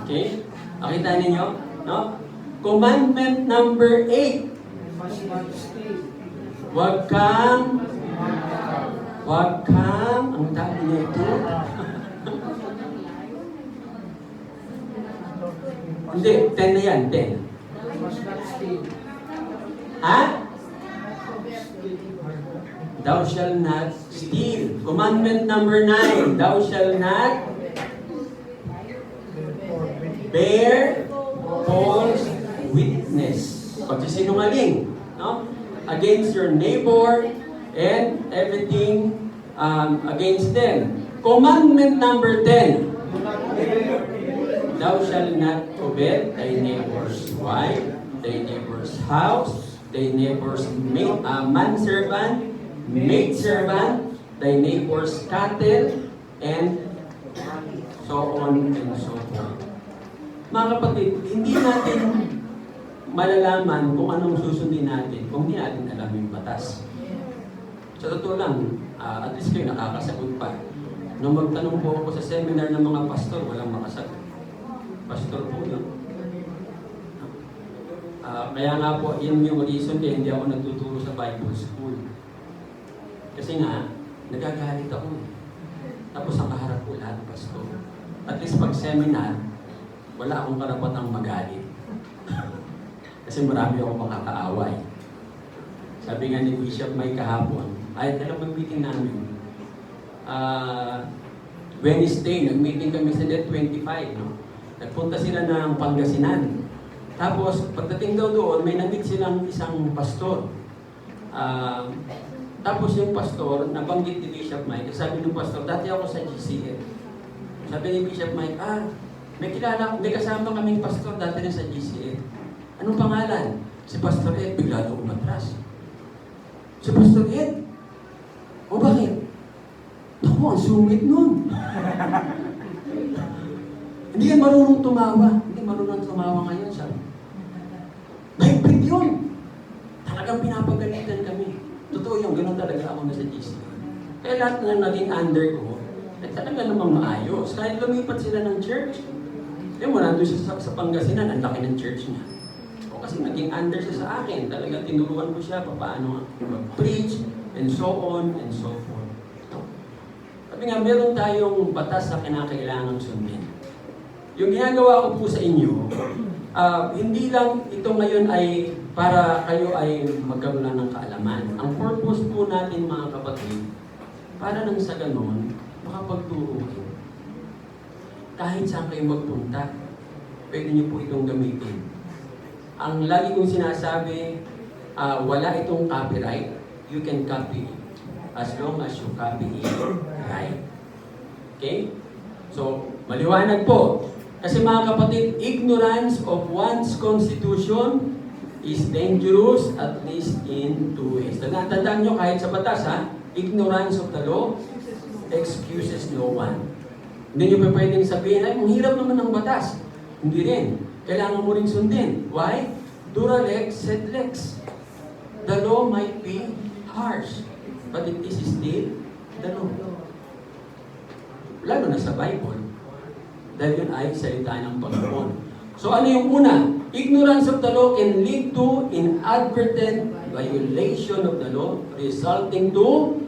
Okay? Nakita ninyo? No? Commandment number 8. Huwag kang, ang sabi nito, hindi, 10 na yan, 10. Ha? Thou shall not steal. Commandment number 9. Thou shall not bear false witness. Pagsisinungaling, no? Against your neighbor and everything against them. Commandment number 10. Thou shalt not covet thy neighbor's wife, thy neighbor's house, thy neighbor's manservant, maidservant, thy neighbor's cattle, and so on and so forth. Mga kapatid, hindi natin malalaman kung anong susundin natin kung hindi natin alam yung batas. Sa totoo lang, at least kayo nakakasagot pa. Nung magtanong po ako sa seminar ng mga pastor, walang makasagot. Pastor po yun. Kaya nga po, yun yung reason kaya hindi ako nagtuturo sa Bible School. Kasi nga, nagagalit ako eh. Tapos ang kaharap ko lahat, pastor. At least pag seminar, wala akong karapatang magalit. Kasi marami akong makakaaway. Sabi nga ni Bishop Mike kahapon, ay, alam mo meeting namin. Wednesday, nag-meeting kami sa Net 25, no? Nagpunta sila ng Pangasinan. Tapos, pagdating daw doon, may nag-meet silang isang pastor. Tapos yung pastor, nabanggit ni Bishop Mike, sabi ng pastor, dati ako sa GCF. Sabi ni Bishop Mike, may kasama kaming pastor dati rin sa GCF. Anong pangalan? Si Pastor Ed, bigla daw umatras. Si Pastor Ed? O bakit? Naku, ang sungit nun. Hindi yan marunong tumawa. Hindi marunong tumawa ngayon siya. Mahigpit yun. Talagang pinapagalitan kami. Totoo yung gano'n talaga ako na sa GC. Kaya lahat na naging under ko, talaga namang maayos. Kahit lumipat sila ng church, mo nandun siya sa Pangasinan, ang laki ng church niya. O kasi naging under siya sa akin. Talagang tinuruan ko siya paano mag-preach, and so on, and so forth. Sabi nga, meron tayong batas na kinakailangan sundin. Yung ginagawa ko po sa inyo, hindi lang ito ngayon ay para kayo ay magkaroon ng kaalaman. Ang purpose po natin mga kapatid, para nang sa ganon, makapagturo kayo. Kahit saan kayo magpunta, pwede niyo po itong gamitin. Ang lagi kong sinasabi, wala itong copyright. You can copy it as long as you copy it right. Okay? So, maliwanag po. Kasi mga kapatid, ignorance of one's constitution is dangerous at least in two ways. Tandaan nyo kahit sa batas, ignorance of the law excuses no one. Hindi nyo pa pwedeng sabihin, ay, ang hirap naman ng batas. Hindi rin. Kailangan mo rin sundin. Why? Dura lex sed lex. The law might be harsh, but it is still the law. Lalo na sa Bible. Dahil yun ay salita ng Panginoon. So ano yung una? Ignorance of the law can lead to inadvertent violation of the law resulting to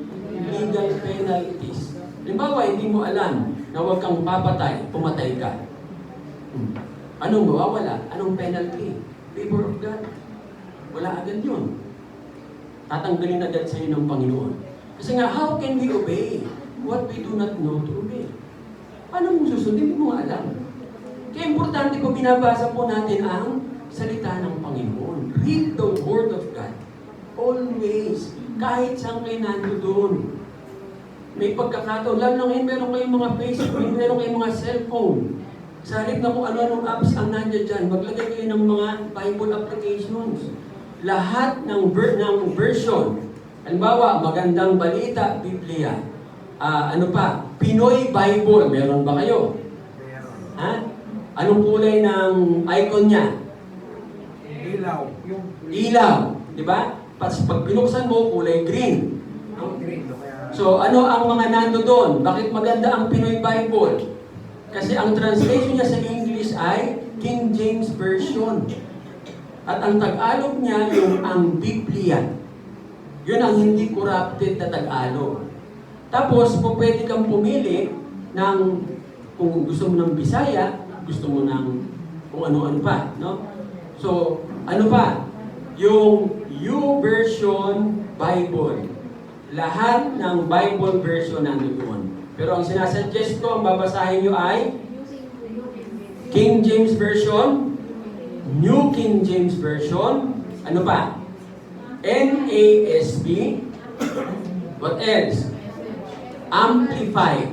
legal penalties. Halimbawa, hindi mo alam na huwag kang papatay, pumatay ka. Anong mawawala? Anong penalty? Favor of God. Wala agad yun. Tatanggalin agad sa iyo ng Panginoon. Kasi nga, how can we obey what we do not know to obey? Paano mo susundin? Hindi mo alam. Kaya importante po, binabasa po natin ang salita ng Panginoon. Read the Word of God. Always. Kahit saan kayo nandoon. May pagkakataon. Lalo na ngayon, meron kayong mga Facebook, meron kayong mga cellphone. Sa halip na kung ano-anong apps ang nandiyan dyan, maglagay kayo ng mga Bible applications. Lahat ng version. Halimbawa, Magandang Balita, Biblia. Ano pa? Pinoy Bible. Meron ba kayo? Ha? Anong kulay ng icon niya? Ilaw. Ilaw. Di ba? Pag binuksan mo, kulay green. So, ano ang mga nando doon? Bakit maganda ang Pinoy Bible? Kasi ang translation niya sa English ay King James Version. At ang Tagalog niya, yung ang Biblia. Yun ang hindi corrupted na Tagalog. Tapos, kung pwede kang pumili ng, kung gusto mo ng Bisaya, gusto mo ng kung ano-ano pa, no? So, ano pa? Yung YouVersion Bible. Lahat ng Bible version nandoon. Pero ang sinasuggest ko, ang babasahin nyo ay King James Version, New King James Version, ano pa? NASB, what else? Amplified.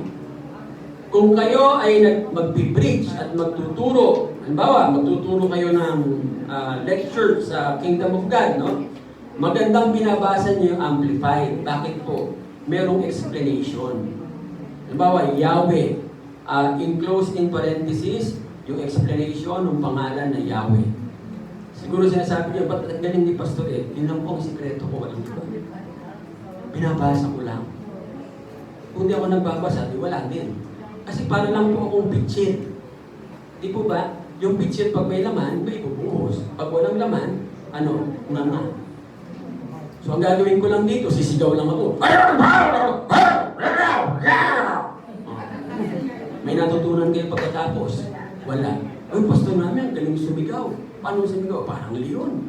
Kung kayo ay magpipreach at magtuturo, halimbawa, magtuturo kayo ng lecture sa Kingdom of God, no? Magandang binabasa niyo yung Amplified. Bakit po? Merong explanation. Halimbawa, Yahweh. Enclosed in parenthesis, yung explanation ng pangalan na Yahweh. Siguro sinasabi niyo, ba't ang galing ni Pastor Ed? Yun lang po ang sikreto ko. Alam niyo ba? Binabasa ko lang. Kung di ako nagbabasa, di wala din. Kasi para lang po akong bitchin. Di po ba? Yung pitchit pag may laman, may ibubuhos. Pag walang laman, nga. So ang gagawin ko lang dito, sisigaw lang ako. May natutunan kayo pagkatapos? Wala. Uy, pastor namin, galing sumigaw. Paano sumigaw? Parang leon.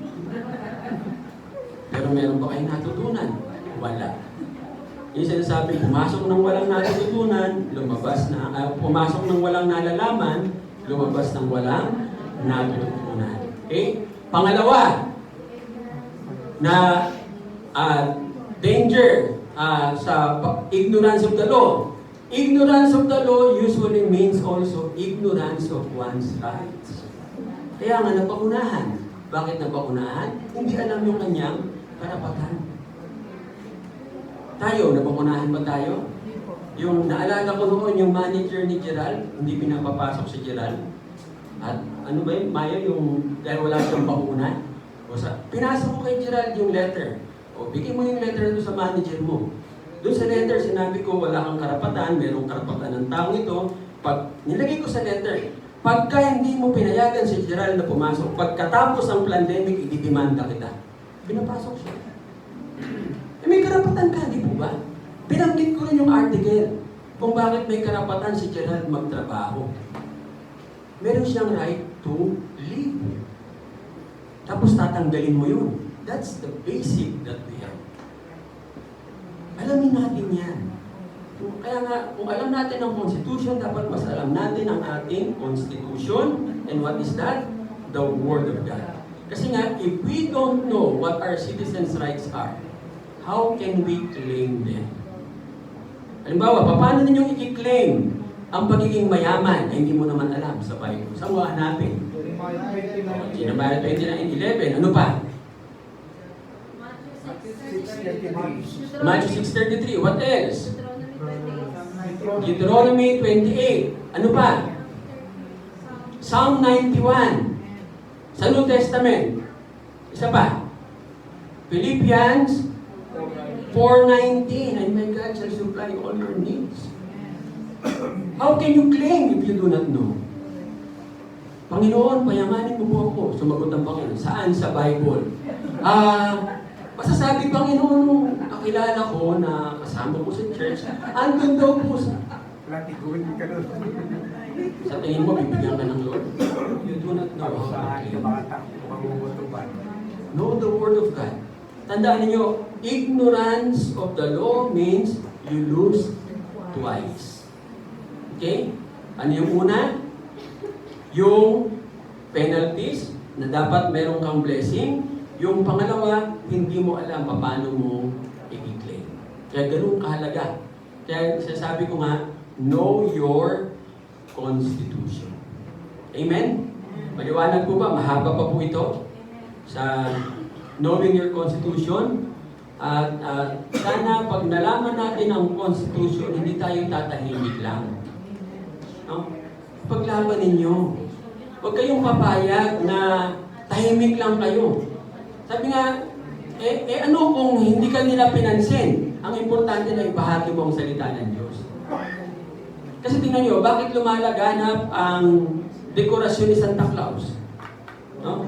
Pero meron ba kayong natutunan? Wala. Yung sinasabi, pumasok ng walang natutunan, lumabas na, pumasok ng walang nalalaman, lumabas ng walang natutunan. Okay? Pangalawa, na danger sa ignorance of the law. Ignorance of the law usually means also ignorance of one's rights. Kaya nga napakunahan. Bakit napakunahan? Hindi alam yung kanyang karapatan. Tayo, napakunahan ba tayo? Yung naalala ko noon, yung manager ni Gerald, hindi pinapapasok si Gerald. At ano ba yun, Maya, yung dahil wala siyang bakuna? O pinasok ko kay Gerald yung letter. O bigyan mo yung letter doon sa manager mo. Doon sa letter, sinabi ko, wala kang karapatan, merong karapatan ng taong ito. Pag nilagay ko sa letter, pagka hindi mo pinayagan si Gerald na pumasok, pagkatapos ng pandemic, ididimanda kita. Pinapasok siya. May karapatan ka, di po ba? Pinanggit ko rin yung article kung bakit may karapatan si Gerald magtrabaho. Meron siyang right to live. Tapos tatanggalin mo yun. That's the basic that we have. Alamin natin yan. Kaya nga, kung alam natin ang Constitution, dapat mas alam natin ang ating Constitution. And what is that? The Word of God. Kasi nga, if we don't know what our citizens' rights are, how can we claim them? Halimbawa, paano ninyong i-claim ang pagiging mayaman na hindi mo naman alam sa Bible? Saan mo hanapin? Jeremiah 29:11. Ano pa? Matthew 6:33. What else? Deuteronomy 28. Ano pa? Psalm 91. Sa New Testament. Isa pa? Philippians 4:19. And my God shall supply all your needs. How can you claim if you do not know? Panginoon, payamanin mo po ako. Sumagot ang Panginoon. Saan sa Bible? Masasabi Panginoon nung kakilala ko na kasama ko sa church, andun daw po sa... Latiguin ka doon. Sa tingin mo, bibigyan ka ng Lord? You do not know how to claim. Know the Word of God. Tandaan niyo, ignorance of the law means you lose twice. Okay? Ano yung una? Yung penalties na dapat meron kang blessing. Yung pangalawa, hindi mo alam paano mo i-claim. Kaya ganun kahalaga. Kaya sasabi ko nga, know your Constitution. Amen? Maliwanag po ba? Mahaba pa po ito sa knowing your Constitution. At sana pag nalaman natin ang Constitution, hindi tayo tatahimik lang. No? Paglaban ninyo. Huwag kayong papayag na tahimik lang kayo. Sabi nga, ano kung hindi ka nila pinansin? Ang importante na ibahagi mo ang salita ng Diyos. Kasi tingnan nyo, bakit lumalaganap ang dekorasyon ni Santa Claus? No?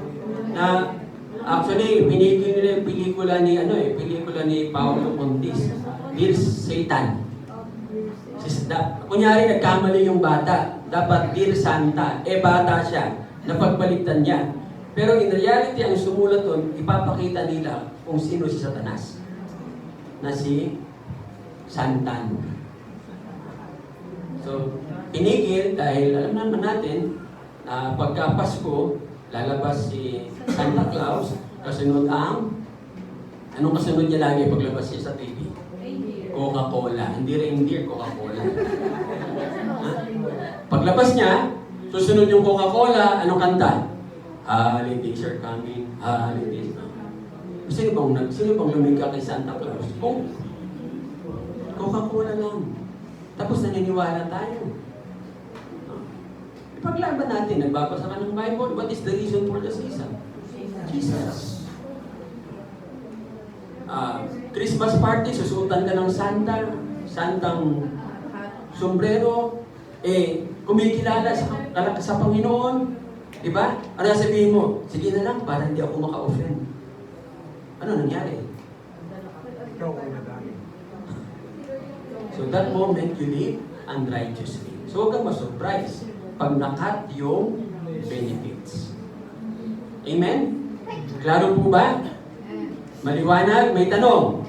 Na actually, pinigil nila yung pelikula ni Paolo Contis, Dear Satan. Kunyari, nagkamali yung bata. Dapat Dear Santa. Bata siya. Napagbaligtan niya. Pero in reality, ang sumulat doon, ipapakita nila kung sino si Satanas. Na si Santan. So, pinigil dahil alam naman natin na pagka Pasko, lalabas si Santa Claus, kasunod anong kasunod niya lagi paglabas siya sa TV? Coca-Cola. Hindi reindeer, Coca-Cola. Paglabas niya, susunod yung Coca-Cola, anong kanta? Holidays are coming, holidays. Sino bang lumika kay Santa Claus? Coca-Cola lang. Tapos naniniwala tayo. Ipaglaban natin, nagbabasa ka ng Bible. What is the reason for the season? Jesus. Christmas party, susuotan ka ng santang sombrero, kumikilala sa Panginoon, Di ba? Ano sabihin mo? Sige na lang, para hindi ako maka-offend. Ano nangyari? Ikaw ang nadali. So that moment, you live unrighteously. So huwag kang ma-surprise pag nakat yung benefits. Amen? Klaro po ba? Maliwanag? May tanong?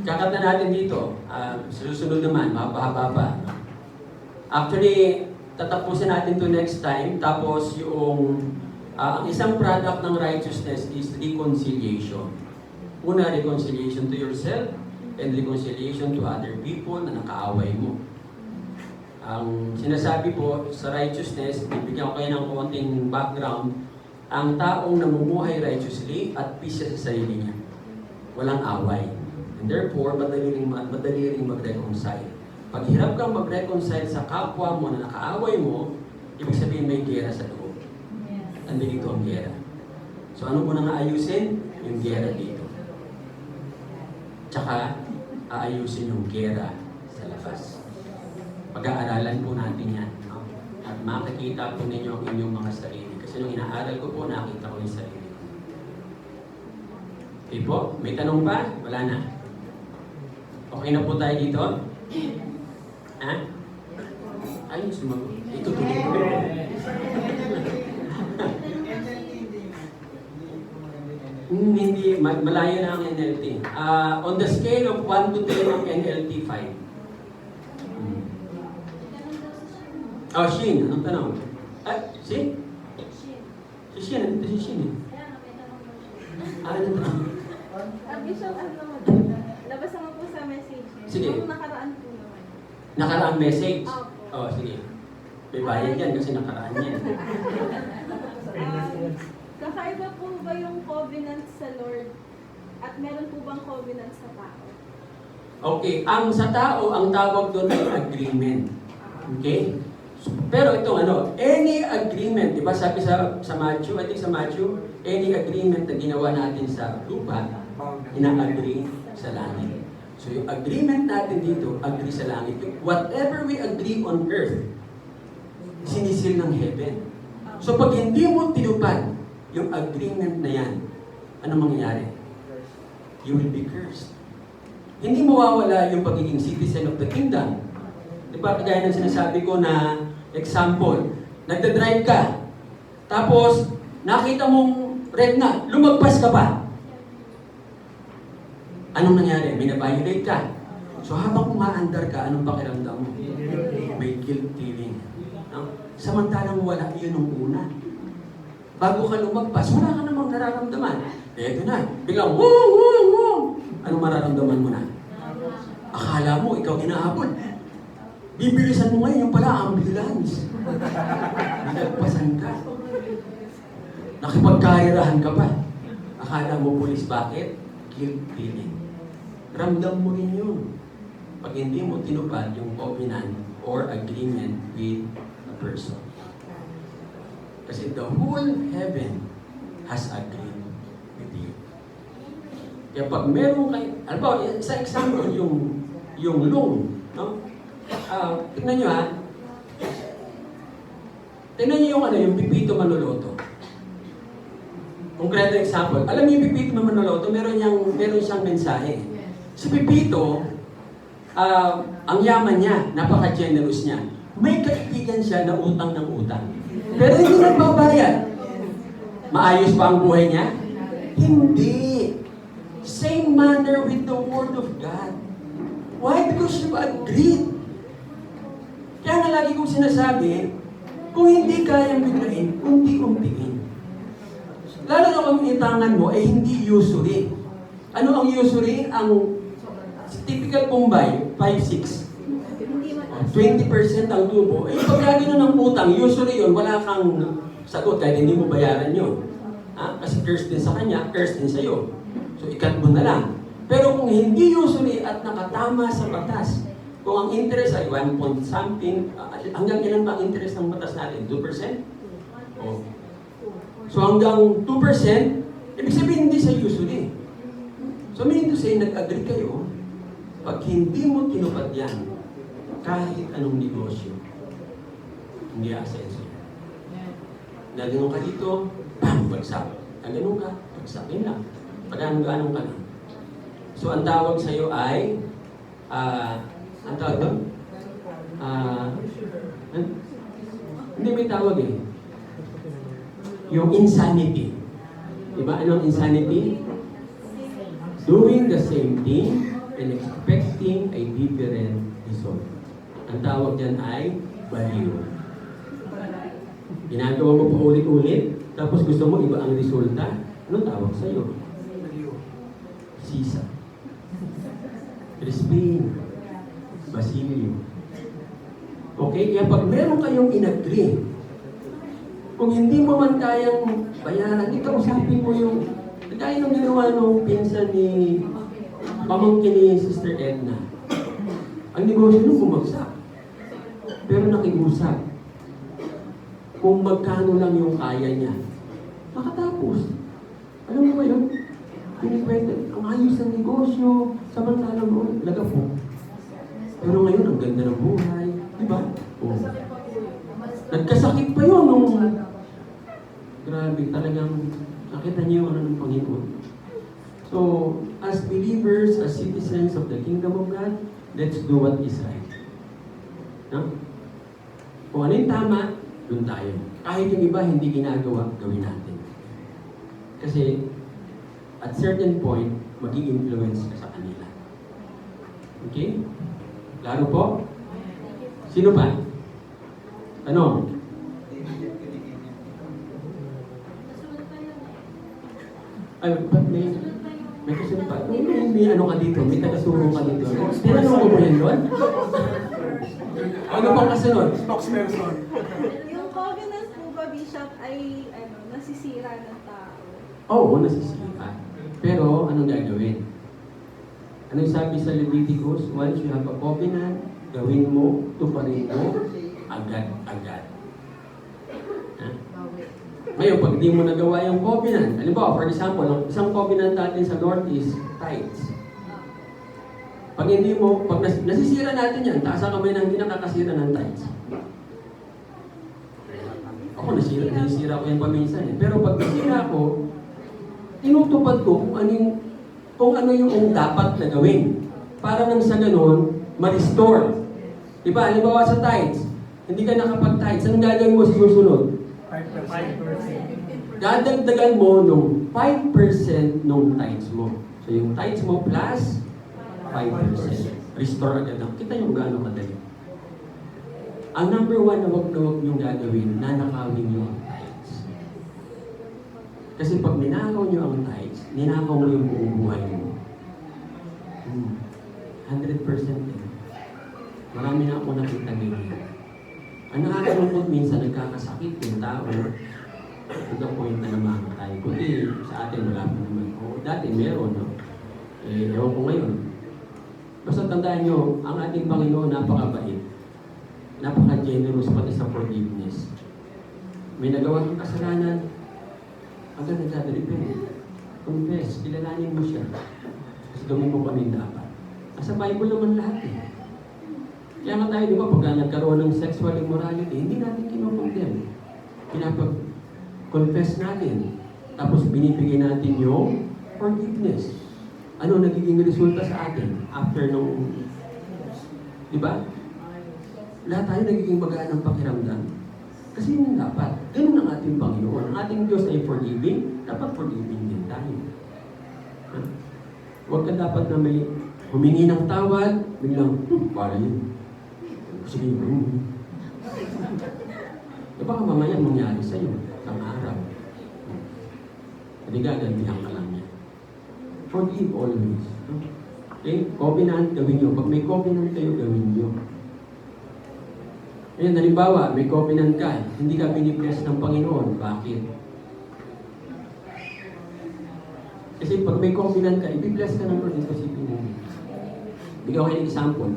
Kakat na natin dito. Susunod naman, mahaba pa. Actually, tatapusin natin to next time. Tapos yung ang isang product ng righteousness is reconciliation. Una, reconciliation to yourself and reconciliation to other people na nakaaway mo. Ang sinasabi po sa righteousness, bibigyan ko kayo ng konting background, ang taong namumuhay righteously at peace siya sa sarili niya. Walang away. And therefore, madali ring mag-reconcile. Pag hirap kang mag-reconcile sa kapwa mo na nakaaway mo, ibig sabihin may gera sa loob. Andito ang gera. So ano mo nang aayusin? Yung gera dito. Tsaka, aayusin yung gera sa labas. Pag-aaralan po natin yan. No? At makikita po ninyo ang inyong mga sarili. Kasi nung inaaral ko po, nakita ko yung sarili ko. Okay po? May tanong pa? Wala na. Okay na po tayo dito? Ha? Ay, sumagot. Itutuloy ko. Hindi, malayo na ang NLT. On the scale of 1 to 10 ng NLT, 5. Oh, Shin, anong tanong? Si? Si Shin, nandito si Shin eh. Anong tanong? Bishop, labas naman po sa message. Sige. Yung nakaraan po naman. Nakaraang message? Opo. Oh, sige. May bayad yan kasi nakaraan yan. Kakaiba po ba yung covenant sa Lord at meron po bang covenant sa tao? Okay, ang sa tao, ang tawag doon ay agreement. Okay? Pero itong any agreement, di ba sabi sa Matthew, I think sa Matthew, any agreement na ginawa natin sa lupa, ina-agree sa langit. So yung agreement natin dito, agree sa langit. Whatever we agree on earth, sinisil ng heaven. So pag hindi mo tinupad yung agreement na yan, ano mangyayari? You will be cursed. Hindi mawawala yung pagiging citizen of the kingdom. Di ba, kagaya ng sinasabi ko na example, nagda-drive ka, tapos nakita mong red na, lumagpas ka pa. Anong nangyari? May na-violate ka. So habang umaandar ka, anong pakiramdam mo? May guilt feeling. Samantalang wala yun nung una. Bago ka lumagpas, wala ka namang nararamdaman. Eto na, biglang, woo, woo, woo! Anong mararamdaman mo na? Akala mo, ikaw inaabot. Bibilisan mo ngayon yung pala ambulance. Nilagpasan ka. Nakipagkarirahan ka pa. Akala mo pulis, bakit? Guilt feeling. Ramdam mo rin yun. Pag hindi mo tinupad yung covenant or agreement with a person. Kasi the whole heaven has agreed with you. Kaya pag meron kayo, alam ba, sa example, yung loan, no? Tignan nyo ha. Tignan nyo yung Pipito Manaloto. Konkreto example. Alam niyo yung Pipito Manaloto, meron siyang mensahe. Si Pipito, ang yaman niya, napaka-generous niya. May kaibigan siya na utang ng utang. Pero hindi nagbabayad. Maayos ba ang buhay niya? Hindi. Same manner with the Word of God. Why? Because you agreed. Kaya nga lagi kong sinasabi, kung hindi kayang biglain, unti-untiin. Lalo na kung itangan mo, hindi usury. Ano ang usury? Ang typical Bombay, 5-6. 20% ang tubo. Pag lagi na ng utang, usually yun, wala kang sagot kahit hindi mo bayaran yun. Kasi curse din sa kanya, curse din sa'yo. So ikat mo na lang. Pero kung hindi usually at nakatama sa batas, kung ang interest ay 1 point something, hanggang ilan ba ang interest ng batas natin? 2%? Oh. So hanggang 2%, ibig sabihin hindi sa usually. So meaning to say, nag-agree kayo, pag hindi mo tinupad yan, kahit anong negosyo, hindi asenso. Naganon ka dito, bam, bagsak. Naganon ka, bagsak. Yun lang. Pag-anong ka lang. So, ang tawag sa'yo ay, ang tawag doon? Hindi may tawag eh. Yung insanity. Diba? Anong insanity? Doing the same thing and expecting a different result. Ang tawag dyan ay baliw. Ginagawa mo pa ulit-ulit, tapos gusto mo iba ang resulta, anong tawag sa'yo? Sisa. Crispin. Basilio. Okay? Kaya pag meron kayong inagree, kung hindi mo man kayang bayaran, ikaw usapin mo yung, kaya nung ginawa nung pinsan ni pamangkin ni Sister Edna. Ang negosyo nung bumagsak. Pero nakiusap. Kung magkano lang yung kaya niya. Nakatapos. Alam mo ba yun? Pinikwento, ang ayos ng negosyo, samantalang mo, lagapok. Pero ngayon, ang ganda ng buhay. Diba? Oh. Nagkasakit pa yun nung... Grabe, talagang nakita niyo ano ng Panginoon. So, as believers, as citizens of the kingdom of God, let's do what is right. No? Kung ano yung tama, doon tayo. Kahit yung iba hindi ginagawa, gawin natin. Kasi, at certain point, mag-i-influence ka sa kanila. Okay? Klaro po? Sino pa? Ano? Ay, ba't may kasunod pa? May ano ka dito? May taga-surong ka dito? Tinanong mo ba yan doon? Ano pang kasunod? Spokesperson. Yung covenant po ba, Bishop, ay nasisira ng tao? Oo, nasisira. Pero, anong gagawin? Anong sabi sa Leviticus? Once you have a covenant, gawin mo, tuparin mo, agad-agad. Ha? Ngayon, pag di mo nagawa yung covenant, halimbawa, for example, ang isang covenant natin sa Lord is tithes. Pag hindi mo, pag nasisira natin yan, taas ang kamay ng hindi nakakasira ng tithes. Ako, nasisira ko yan paminsan eh. Pero pag nasira ko, tinutupad ko kung ano yung dapat na gawin. Para nang sa ganun, ma-restore. Diba, halimbawa sa tithes, hindi ka nakapag-tithes, anong gagawin mo sa susunod? 5%. Dadagdagan mo nung 5% nung tithes mo. So yung tithes mo plus 5%. Restore agad lang. Kita yung gaano kadali. Ang number one na wag yung gagawin, nanakawin nyo ang tithes. Kasi pag ninakaw nyo ang tithes, ninakaw mo yung buong buhay mo. 100% eh. Marami na ako nakita ngayon. Ang nakakalungkot minsan, nagkakasakit yung tao. To the point na namamatay. Kundi sa atin wala pa naman. O, dati meron, no? Eh, ewan ko ngayon. Basta tandaan nyo, ang ating Panginoon napakabait. Napaka-generous pati sa forgiveness. May nagawa kang kasalanan, agad nagdadalipin. Confess, kilalanin mo siya. Kasi gawin mo kami dapat. Nasa Bible naman lahat eh. Kaya nga tayo, di ba, pagka nagkaroon ng sexual immorality, hindi natin kinukondem. Pinapag-confess natin. Tapos binibigay natin yung forgiveness. Ano nagiging resulta sa atin after nung... Di ba? Lahat tayo nagiging magaan ng pakiramdam. Kasi yun dapat. Ganun ang ating Panginoon. Ang ating Diyos ay forgiving, dapat forgiving din tayo. Huwag ka dapat na may humingi ng tawad, biglang, para yun. Sige, baka mamaya mangyari sa'yo, isang araw. Hindi gagandihan ka lang niya. Forgive always. Okay? Covenant, gawin nyo. Pag may covenant kayo, gawin nyo. Ayan, halimbawa, may covenant ka, hindi ka binibless ng Panginoon. Bakit? Kasi pag may covenant ka, ibibless ka ng Lord, ito si Pinoy. Bigyan ko kayo ng example.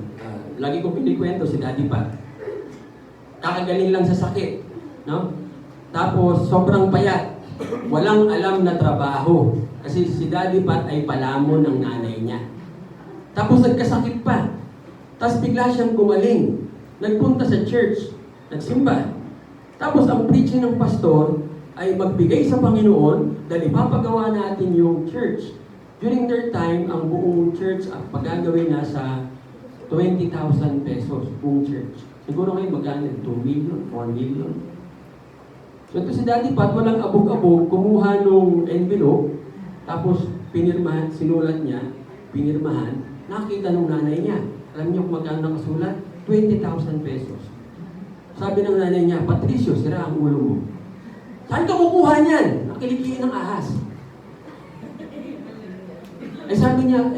Lagi ko pinikwento si Daddy Pat. Kakagaling lang sa sakit. No? Tapos, sobrang payat. Walang alam na trabaho. Kasi si Daddy Pat ay palamon ng nanay niya. Tapos nagkasakit pa. Tapos bigla siyang gumaling. Nagpunta sa church. Nagsimba. Tapos ang preaching ng pastor ay magbigay sa Panginoon dahil ipapagawa natin yung church. During their time, ang buong church ang pagagawin nasa 20,000 pesos buong church. Siguro ngayon magkano? 2 million, 4 million. So ito si Daddy Pat, walang abog-abog, kumuha nung envelope, tapos pinirmahan, sinulat niya, pinirmahan, nakita nung nanay niya. Alam niyo kung magkano nakasulat? 20,000 pesos. Sabi ng nanay niya, Patricio, sira ang ulo mo. Saan ka kukuha niyan? Nakilikiin ng ahas. Eh sabi niya,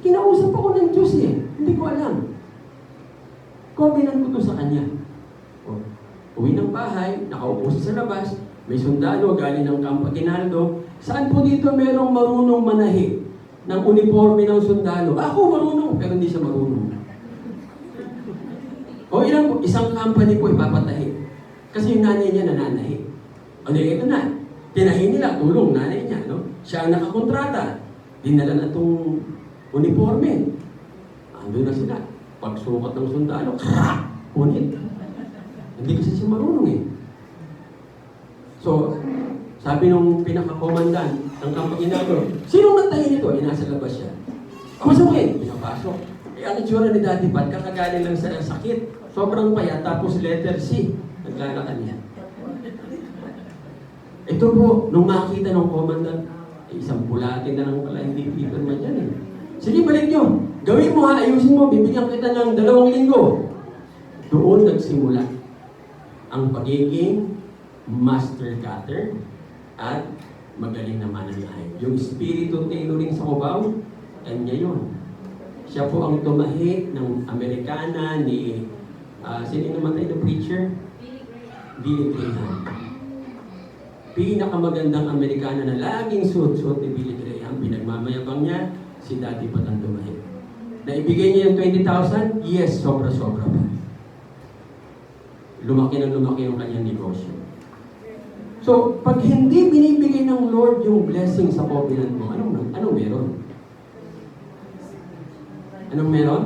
kinausap ako ng Diyos eh. Hindi ko alam. Covenant ko to sa kanya. O, uwi ng bahay, nakaupo siya sa labas, may sundalo galing ng Campo Aguinaldo. Saan po dito merong marunong manahi ng uniforme ng sundalo? Ako marunong, pero hindi siya marunong. O isang company po ipapatahi. Kasi yung nanay niya nananahi. O ito na, tinahi nila, tulong nanay niya. No? Siya ang nakakontrata. Dinala na itong uniforme. Ando na sila. Pagsukat ng sundalo, punit. Hindi kasi siya marunong eh. So, sabi nung pinaka-commandant ng Campo Aguinaldo, sinong nagtahi nito? Nasa labas siya. Pasukin! Pinapasok. Ang itsura ni Daddy Pat, kakagaling lang sa sakit. Sobrang payat, tapos letter C. Naglalakad niya. Ito po, nung makita ng commandant, isang bulatin na lang pala, hindi pipirma dyan eh. Sige, balik nyo. Gawin mo ha, ayusin mo, bibigyan kita ng 2 linggo. Doon nagsimula ang pagiging master cutter at magaling na mananahe. Yung espiritu tailoring sa Cubao, kanya yun. Siya po ang tumahi ng Amerikana ni, sino namatay na preacher? Billy Graham. Pinakamagandang Amerikana na laging suot-suot ni Billy Graham. Pinagmamayabang niya, si Daddy Pat ang tumahi. Naibigay niya yung 20,000? Yes, sobra-sobra pa. Lumaki yung kanyang negosyo. So, pag hindi binibigay ng Lord yung blessing sa covenant mo, anong meron? Anong meron?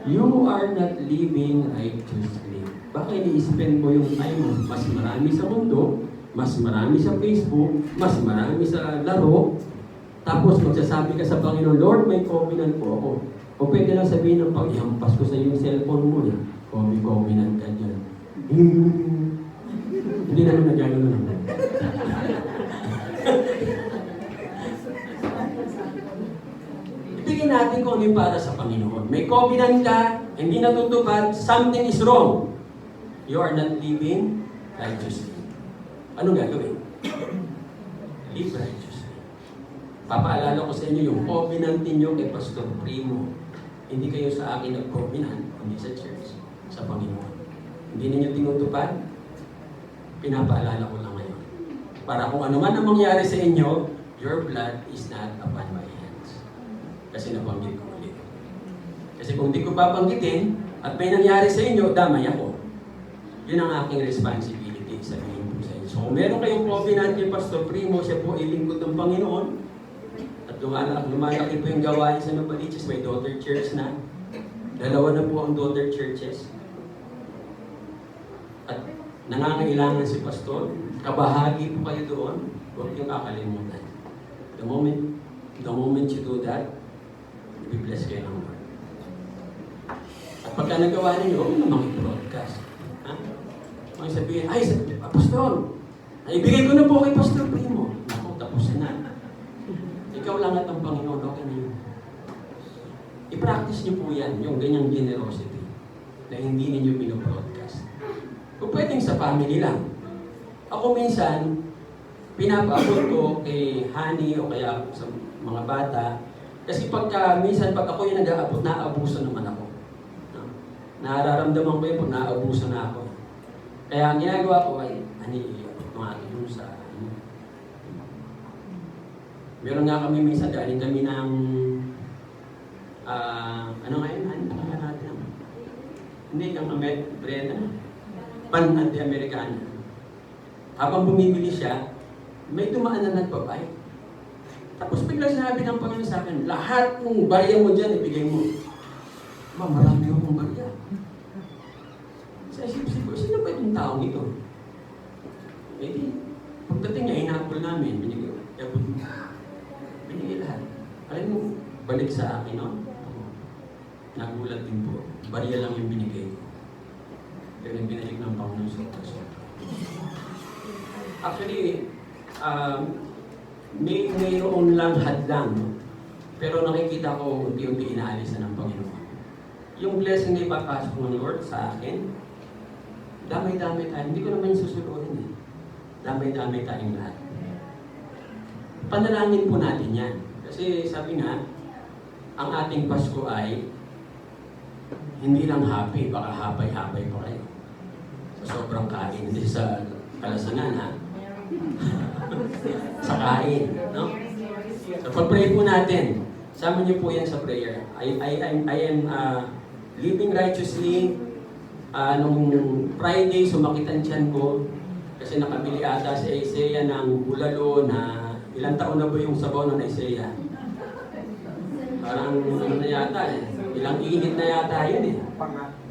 You are not living righteously. Baka ini-spend mo yung time mo, mas marami sa mundo, mas marami sa Facebook, mas marami sa laro, tapos magsasabi ka sa Panginoon, Lord, may covenant po ako. O pwede lang sabihin ng pag-ihampas ko sa yung cellphone mo eh. May covenant ka dyan. Hindi naman nagagano naman. Ibigin natin kung ano yung para sa Panginoon. May covenant ka, hindi natutupad, something is wrong. You are not living righteously. Anong gagawin? Live righteously. Papaalala ko sa inyo yung covenant ninyo kay Pastor Primo. Hindi kayo sa akin nag-covenant, hindi sa church, sa Panginoon. Hindi ninyo tinutupad, pinapaalala ko lang ngayon. Para kung ano man ang mangyari sa inyo, your blood is not upon my hands. Kasi nabanggit ko ulit. Kasi kung di ko babanggitin, at may nangyari sa inyo, damay ako. Yun ang aking responsibility, sabihin po sa inyo. So kung meron kayong covenant kay Pastor Primo, siya po ilingkod ng Panginoon, at lumalaki po yung gawain sa Nopaliches, may daughter church na. 2 na po ang daughter churches. At nangangailangan si Pastor, kabahagi po kayo doon, huwag niyong kakalimutan. The moment you do that, i-bless kayo ng Lord. At pagka nagawa ninyo, huwag namang i-broadcast. May sabihin, Pastor, naibigay ko na po kay Pastor Primo. Naku, tapos na. Ikaw lang at ang Panginoon, okay na yun. I-practice niyo po yan, yung ganyang generosity na hindi ninyo pinobroadcast. Kung pwedeng sa family lang. Ako minsan, pinapaabot ko kay Honey o kaya sa mga bata. Kasi minsan pag ako yung nag-aabot, naaabuso naman ako. No? Nararamdaman ko yun pag naaabuso na ako. Kaya ang ginagawa ko ay, iabot ko nga yun sa meron nga kami minsan, galing kami ng ano ngayon? Ano natin? Hindi, kang Brenda. Pan-anti-Americana. Habang bumibili siya, may dumaan na nagpapay. Tapos bigla sinabi ng Panginoon sa akin, lahat ng barya mo dyan, ibigay mo. Marami akong barya. Sa isip-isip ko, sino ba itong taong ito? Eh di, pagdating niya, hinapol namin, binigay lahat. Alam mo, balik sa akin, no? Nagulat din po. Bariya lang yung binigay ko. Pero binalik ng Panginoon sa oras. Actually, mayroon lang hadlang, no? Pero nakikita ko unti-unti inaalis na ng Panginoon. Yung blessing na ipapasok ng Lord sa akin, damay-damay tayo. Hindi ko naman susulohin eh. Damay-damay tayong lahat. Panalangin po natin yan. Kasi sabi nga, ang ating Pasko ay hindi lang happy, baka hapay-hapay pa kayo. Sa sobrang kain, hindi sa kalasanan ha. Sa kain, no? So pag-pray po natin, sama niyo po yan sa prayer. I am living righteously. Nung Friday, sumakitan tiyan ko kasi nakabili ata si Isaiah ng bulalo na ilang taon na ba yung sabaw ng Isaiah? Parang ano na yata eh. Ilang init na yata yun eh.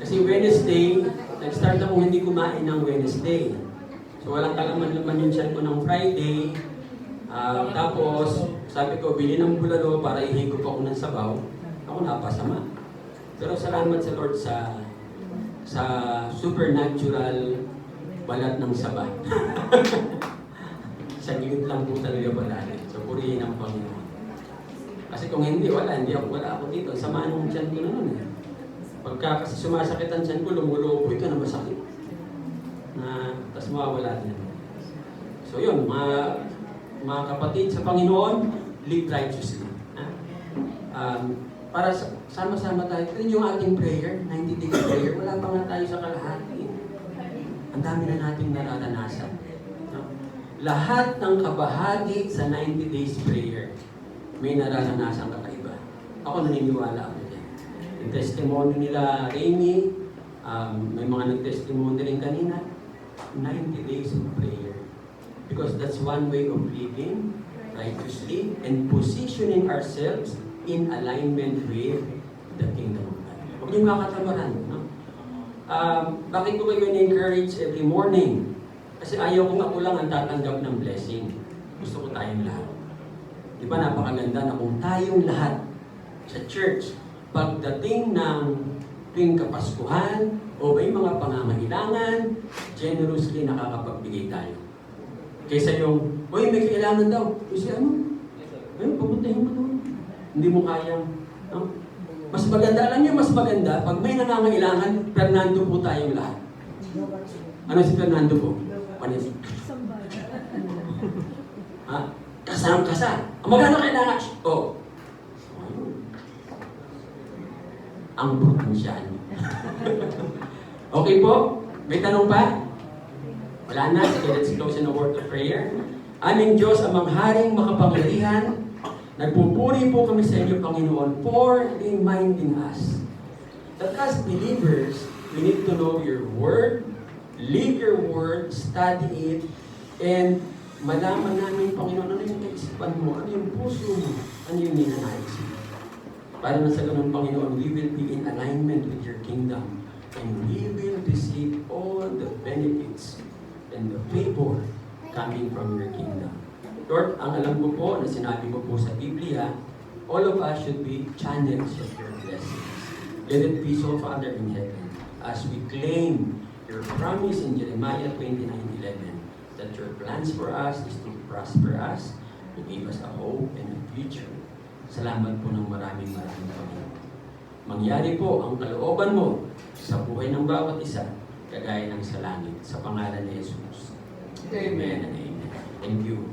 Kasi Wednesday, nag-start akong hindi kumain ng Wednesday. So walang kalaman-laman yung tiyan ko ng Friday. Tapos, sabi ko, bili ng bulalo para ihigop ako ng sabaw. Ako napasama. Pero salamat sa Lord sa supernatural balat ng saba. Sa gilid lang po talaga balali. So, purihin ang Panginoon. Kasi kung hindi, wala ako dito. Sama nung tiyan ko na nun eh. Pagka kasi sumasakit ang tiyan ko, lumulobo ito na masakit. Tapos mawawala din. So yun, mga kapatid sa Panginoon, live righteously. Para sama-sama tayo. Ito yung ating prayer, 90 days prayer. Wala pa nga tayo sa kalahati. Ang dami na natin nararanasan. No? Lahat ng kabahagi sa 90 days prayer, may nararanasan kakaiba. Ako naniniwala ako dyan. Yung testimony nila Rainy, may mga nag-testimony rin kanina, 90 days of prayer. Because that's one way of living righteously and positioning ourselves in alignment with the kingdom of God. Huwag niyong makatamaran. No? Bakit ko kayo na-encourage every morning? Kasi ayaw kong ako lang ang tatanggap ng blessing. Gusto ko tayong lahat. Di ba napakaganda na kung tayong lahat sa church, pagdating ng tuwing Kapaskuhan o may mga pangangailangan, generously nakakapagbigay tayo. Kaysa yung, uy, may kailangan daw. Kasi ano? Ayun, pupuntahin mo doon. Hindi mo kayang, no? Mas maganda, alam niyo, mas maganda, pag may nangangailangan, Fernando po tayong lahat. Ano si Fernando po? Panis. Ha? Kasam-kasam. Magkano kailangan? Oh. Ang probinsyan. Okay po? May tanong pa? Wala na. Sige, let's close in a word of prayer. Aming Diyos, amang haring makapangyarihan, nagpupuri po kami sa inyo, Panginoon, for reminding us that as believers, we need to know your word, live your word, study it, and malaman namin, Panginoon, ano yung kaisipan mo, ano yung puso mo, ano yung ninanais mo. Para na sa ganun, Panginoon, we will be in alignment with your kingdom, and we will receive all the benefits and the favor coming from your kingdom. Lord, ang alam ko po na sinabi mo po sa Biblia, all of us should be channels of your blessings. Let it be so, Father in heaven, as we claim your promise in Jeremiah 29:11, that your plans for us is to prosper us, to give us a hope and a future. Salamat po ng maraming Panginoon. Mangyari po ang kalooban mo sa buhay ng bawat isa, kagaya ng sa langit, sa pangalan ni Jesus. Amen and amen. Thank you.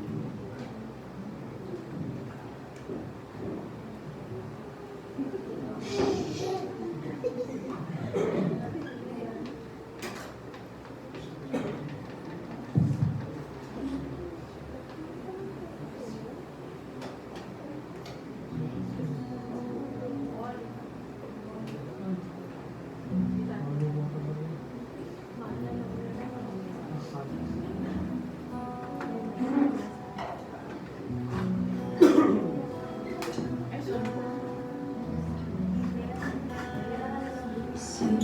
See